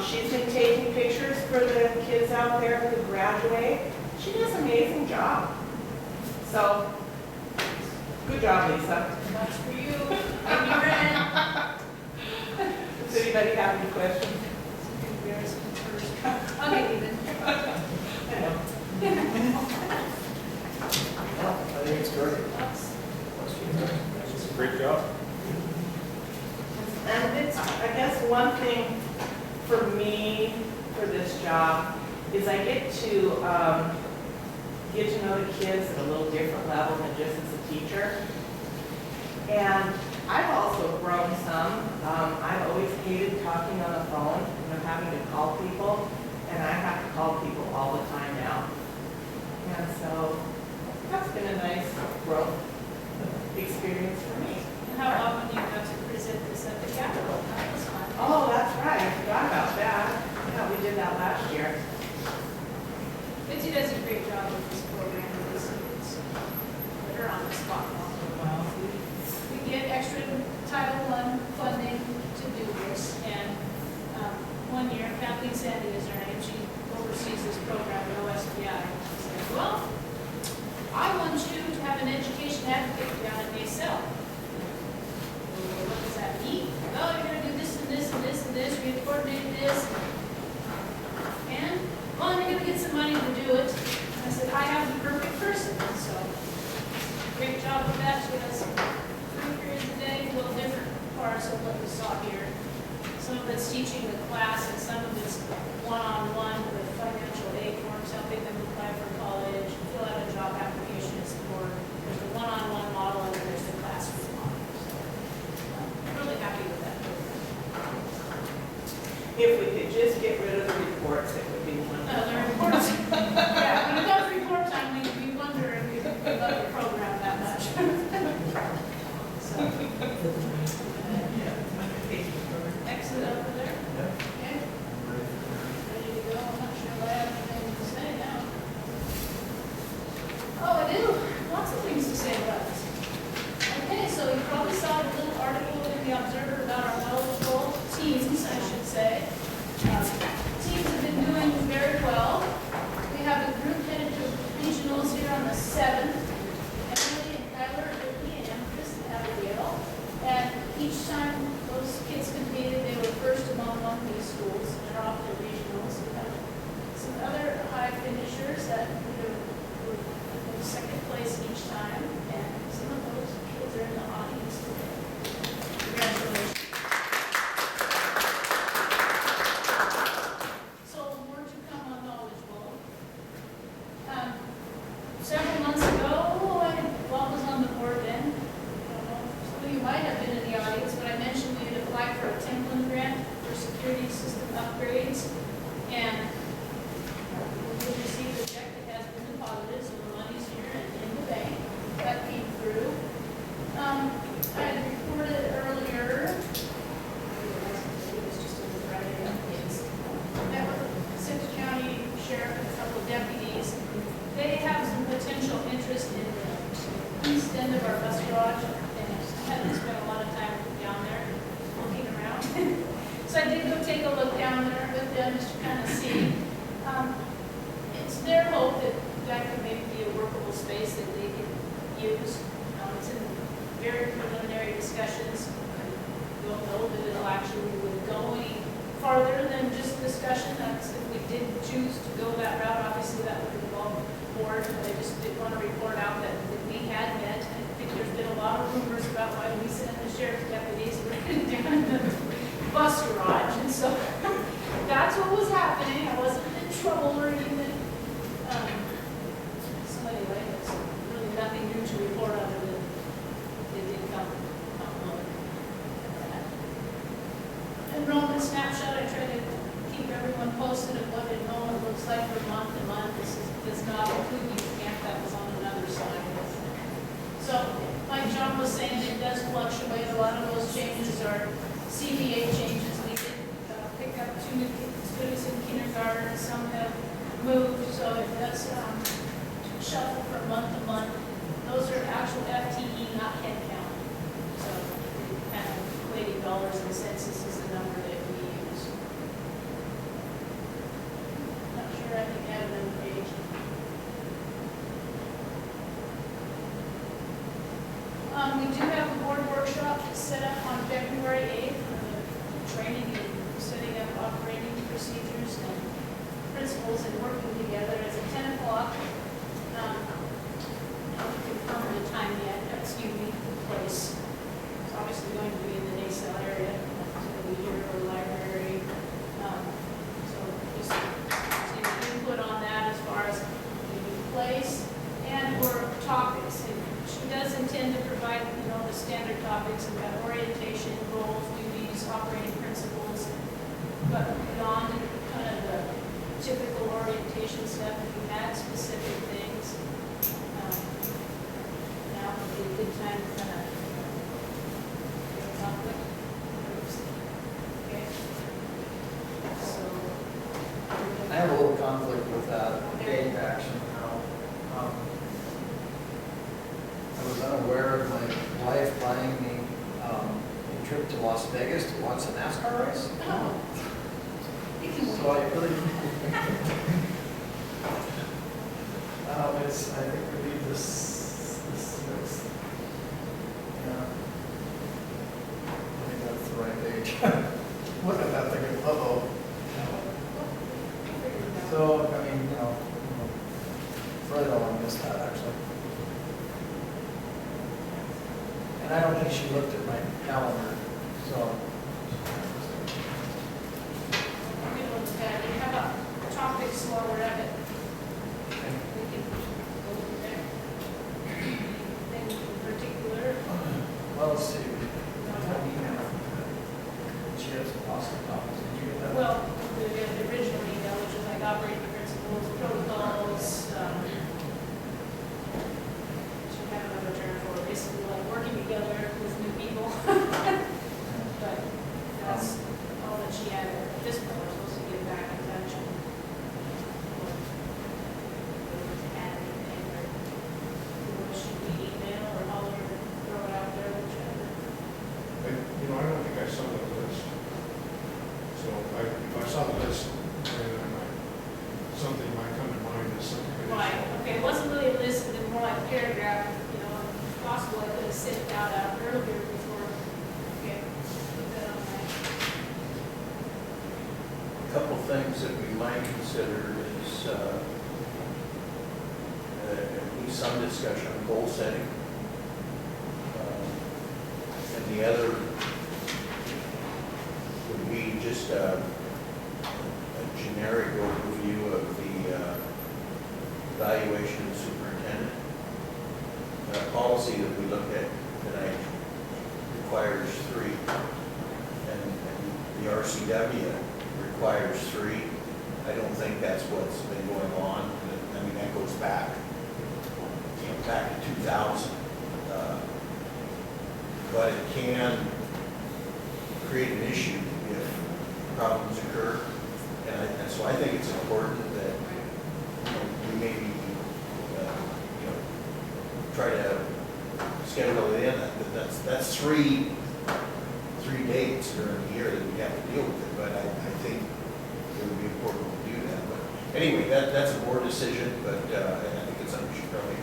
She's been taking pictures for the kids out there who graduate. She does an amazing job. So, good job, Lisa. that's for you. And your end. Does anybody have any questions? Okay, Ethan. I know. No, I think it's great. Great job. And it's, I guess one thing for me, for this job, is I get to know the kids at a little different level than just as a teacher. And I've also grown some. I've always hated talking on the phone, you know, having to call people, and I have to call people all the time now. And so that's been a nice growth experience for me. And how often do you have to present this at the Capitol? That was fun. Oh, that's right, I forgot about that. Yeah, we did that last year. Bitsy does a great job with this program with the students. Put her on the spot once in a while. We get extra Title I funding to do this, and one year, Kathleen Sandy is her name, she oversees this program at OSBI. She said, well, I want you to have an education advocate down at Maysell. Well, what does that mean? Well, you're gonna do this and this and this and this, we coordinate this. And, well, you're gonna get some money to do it. And I said, I have the perfect person, and so, great job with that. She has 3 periods a day, a little different parts of what we saw here. Some of it's teaching the class, and some of it's one-on-one with financial aid forms, helping them apply for college, fill out a job application and support. There's the one-on-one model, and then there's the classroom model. So, I'm really happy with that program. If we could just get rid of the reports, it would be wonderful. The reports, yeah, when it comes to report time, we wonder if we love the program that much. So, exit over there. Okay. Ready to go. I'm not sure if I have anything to say now. Oh, I do. Lots of things to say about this. Okay, so you probably saw the little article in the Observer about our eligible teams, I should say. Teams have been doing very well. We have a group headed to regionals here on the 7th. Emily and Tyler, Whitney, and Empress and Abigail. And each time those kids competed, they were first among one of these schools. They're off to regionals. We have some other high finishers that were in second place each time. And some of those kids are in the audience today. Congratulations. So more to come on Knowledge Bowl. Several months ago, I was on the board then. I don't know, some of you might have been in the audience, but I mentioned we had applied for a Templin grant for security system upgrades. And we received a check that has been deposited, so the money's here and in the bank. That came through. I had reported earlier, it was just in the Friday updates. Met with the Citrus County Sheriff and a couple of deputies. They have some potential interest in the east end of our bus garage, and I haven't spent a lot of time down there looking around. So I did go take a look down there with them just to kind of see. It's their hope that that could maybe be a workable space that they can use. It's in very preliminary discussions. I don't know that it'll actually go any farther than just discussion. That's if we did choose to go that route, obviously that would involve the board. But I just did want to report out that we had met. I think there's been a lot of rumors about why Lisa and the sheriff's deputies were down in the bus garage. And so that's what was happening. I wasn't in trouble or anything. So anyway, it's really nothing new to report other than it did come on. Enrollment snapshot, I try to keep everyone posted of what enrollment looks like from month to month. This does not include youth camp, that was on another slide. CBA changes, we did pick up 2 new students in kindergarten, some have moved, so it does shuffle from month to month. Those are actual FTE, not head count. So kind of equating dollars and cents, this is the number that we use. Not sure, I think I have another page. We do have a board workshop set up on February 8th for the training and setting up operating procedures and principles and working together. It's at 10 o'clock. I don't confirm the time yet, the place. It's obviously going to be in the Naysville area, it's going to be here for the library. So just any input on that as far as the place and/or topics. And she does intend to provide, the standard topics about orientation, goals, duties, operating principles, but beyond kind of the typical orientation stuff, if you had specific things, now would be a good time to kind of get a topic. Okay. So. I have a little conflict with that date action now. I was unaware of my wife buying me a trip to Las Vegas to watch the NASCAR race. Oh. So I really, I think we need this, yeah. I think that's the right date. Look at that thing, uh-oh. So, I mean, really don't want to miss that, actually. And I don't think she looked at my calendar, so. How about topics while we're at it? We can go from there. Anything in particular? Well, let's see. She has some awesome topics. Did you get that? Well, the original email, which is like operating principles, protocols, should have another term for it, basically like working together with new people. But that's all that she had at this point. We're supposed to get back in touch and add anything or should we email or holler or throw it out there, whichever. I don't think I saw the list. So if I saw the list, then something might come to mind as something. Right, okay, it wasn't really a list, but more like a paragraph, if possible, I could have sent it out earlier before, okay, put that on that. A couple things that we might consider is at least some discussion on goal setting. And the other would be just a generic overview of the evaluation of superintendent. A policy that we looked at tonight requires 3, and the RCW requires 3. I don't think that's what's been going on. I mean, that goes back, back to 2000. But it can create an issue if problems occur. And so I think it's important that we maybe, try to schedule it in. That's three dates during the year that we have to deal with it. But I think it would be important to do that. But anyway, that's a board decision. But and I think it's something we should probably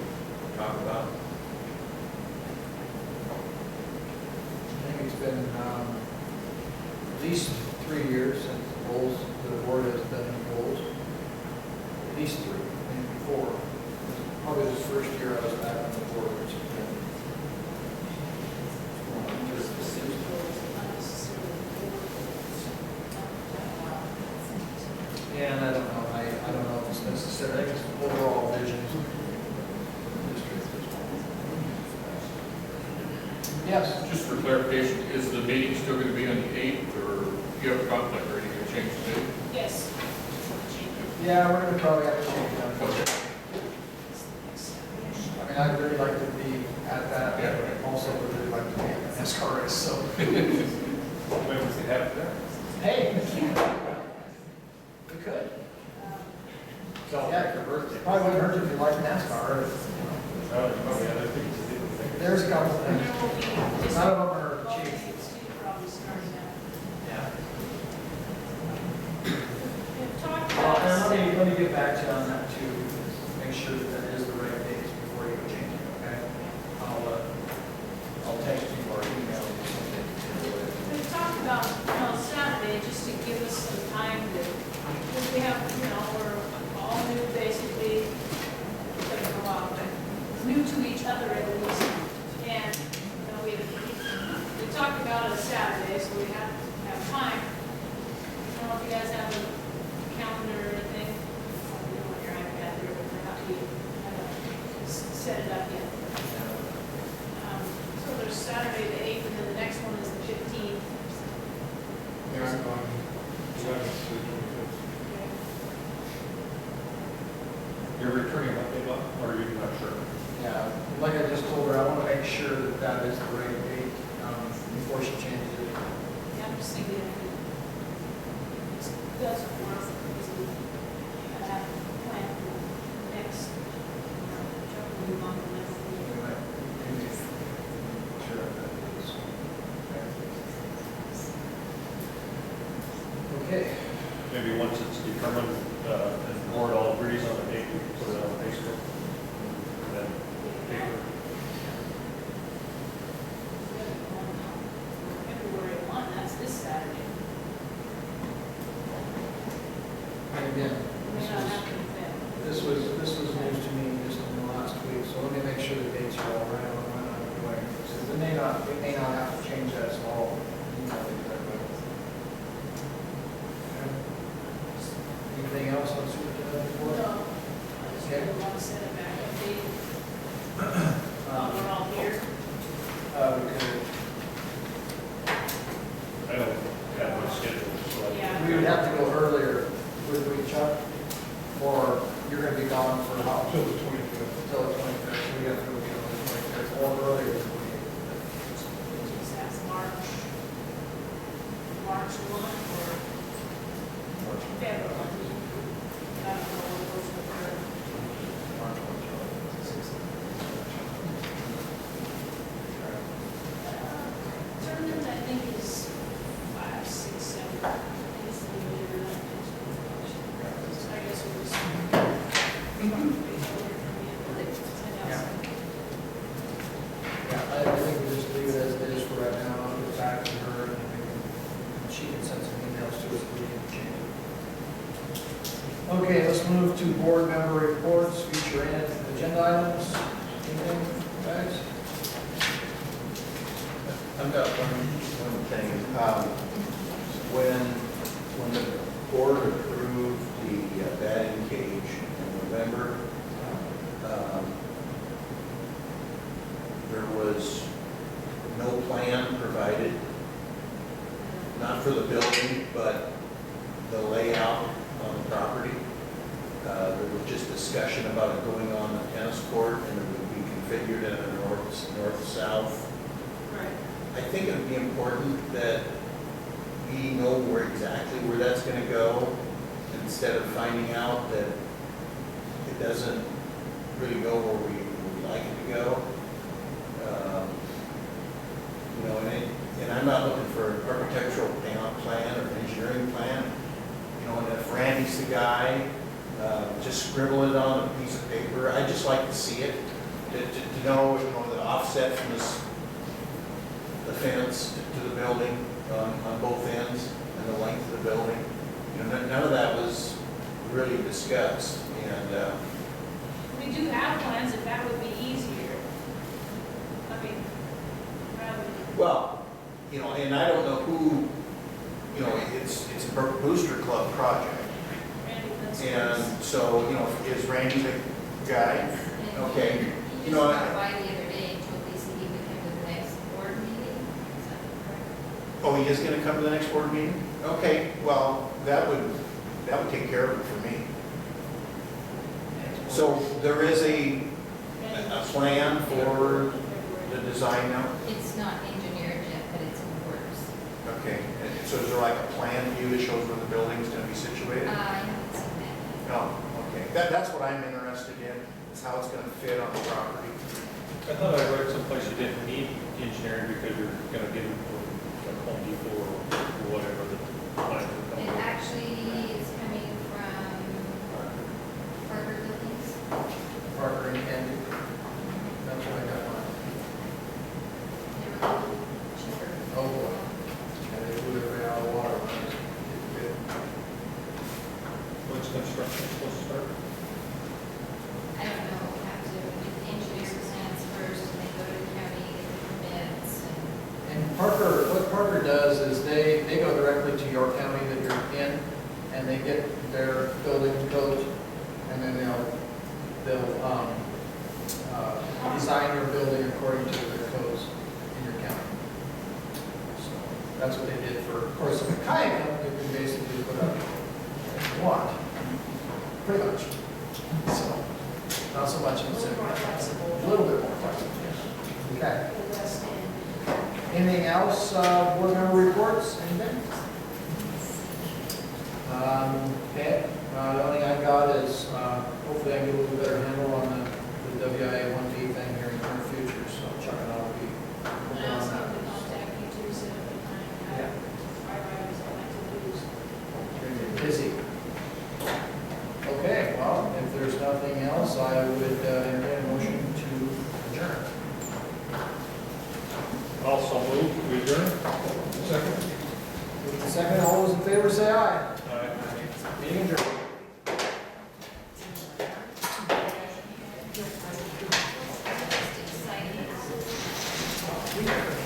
talk about. I think it's been at least 3 years since the goals, the board has done any goals. At least 3, maybe 4. Probably this first year I was back on the board, which has been. Yeah, and I don't know, I don't know if it's necessary, I think it's the overall vision. Yes? Just for clarification, is the meeting still going to be on the 8th, or do you have a conflict, or are you going to change the date? Yes. Yeah, we're gonna probably have to change that. Okay. I mean, I'd really like to be at that, Yeah, right. also would really like to be at the NASCAR race, so. When have it there. Hey. We could. Celebrate your birthday. Probably wouldn't hurt if you like NASCAR. Oh, yeah, I think it's a different thing. There's a couple And things. there will be just. None of them are all cheap. dates too, probably starting out. Yeah. We've talked Well, about. and let me get back to you on that too, make sure that that is the right dates before you change it, okay? I'll text you or email you something. We've talked about, Saturday, just to give us some time to, because we have, we're all new basically, doesn't go out, but new to each other at least. And, we talked about it a Saturday, so we have time. I don't know if you guys have a calendar or anything, you know, on your iPad there, but perhaps you haven't set it up yet. So there's Saturday the 8th, and then the next one is the 15th. Yeah, I'm on 11th to 25th. You're returning Monday, Bob, or are you not sure? Yeah, like I just told her, I want to make sure that that is the right date, before she changes it. Yeah, I'm just thinking if it doesn't work, because we have a plan for next, move on to the next We meeting. might maybe sure that is. Okay. Maybe once it's determined, and the board all agrees on the date, we can put it on Facebook. And then paper. February 1, that's this Saturday. And again, We may not have to do that. this was news to me just in the last week, so let me make sure the dates are all right on when I'm doing. Because we may not have to change that, so I'll email you that. Anything else on superintendent report? No, I just Okay. want to set it back update. We're all here. We could, I don't have my schedule, so. Yeah. we would have to go earlier, would we, Chuck? Or you're gonna be gone for how? Until the 25th. Until the 25th, so we have to go on the 25th, or earlier than 28th. Just ask March 1 or February 1. I don't know what those were. March 1. Tournament, I think, is 5, 6, 7. I think it's a little later than that. So I guess we'll just. Yeah, I think we just leave it as it is for right now, I'll get back to her, and she can send some emails to us, we can change it. Okay, let's move to board member reports, future and agenda items. Anything, guys? I've got one thing. When the board approved the batting cage in November, there was no plan provided, not for the building, but the layout on the property. There was just discussion about it going on the tennis court, and it would be configured in a north-south. Right. I think it would be important that we know exactly where that's going to go, instead of finding out that it doesn't really go where we would like it to go. And I'm not looking for an architectural plan or engineering plan. And if Randy's the guy, just scribble it on a piece of paper. I just like to see it, to know, the offset from the fence to the building on both ends and the length of the building. None of that was really discussed. And We do have plans, if that would be easier. I mean, rather than. well, and I don't know who, it's a Booster Club project. Randy, that's. And so, is Randy the guy? Okay. He just stopped by the other day and told Lisa he would come to the next board meeting. Is that correct? Oh, he is gonna come to the next board meeting? Okay, well, that would take care of it for me. So there is a plan for the design now? It's not engineered yet, but it's in the works. Okay. So is there like a plan view that shows where the building's gonna be situated? I haven't seen that yet. No, okay, that's what I'm interested in, is how it's gonna fit on the property. I thought I read someplace you didn't need engineering because you're gonna get it from like Home Depot or whatever the plans are It coming. actually is coming from Parker Buildings. Parker and Candy. That's what I got mine. They were a little cheaper. Oh, boy. And they blew it right out of the water when I was a kid. When's construction supposed to start? I don't know, we'll have to do the engineer's plans first, and they go to the county, get the permits, and And Parker, what Parker does is they go directly to your county that you're in, and they get their building codes, and then they'll design your building according to the codes in your county. So that's what they did for, of course, the kayak company, you can basically put up what you want, pretty much. So, not so much in the city. A little bit more flexible, yes. Okay. Anything else, board member reports, anything? Okay, the only thing I got is, hopefully I can get a little better handle on the WIA 1D thing here in the near future, so Chuck and I will be working I on also that. have to contact you too, so I have firefighters I like to lose. You're busy. Okay, well, if there's nothing else, I would entertain a motion to adjourn. Also move, we adjourn? Second? With the second, all those in favor say aye. Aye. Meeting adjourned. exciting.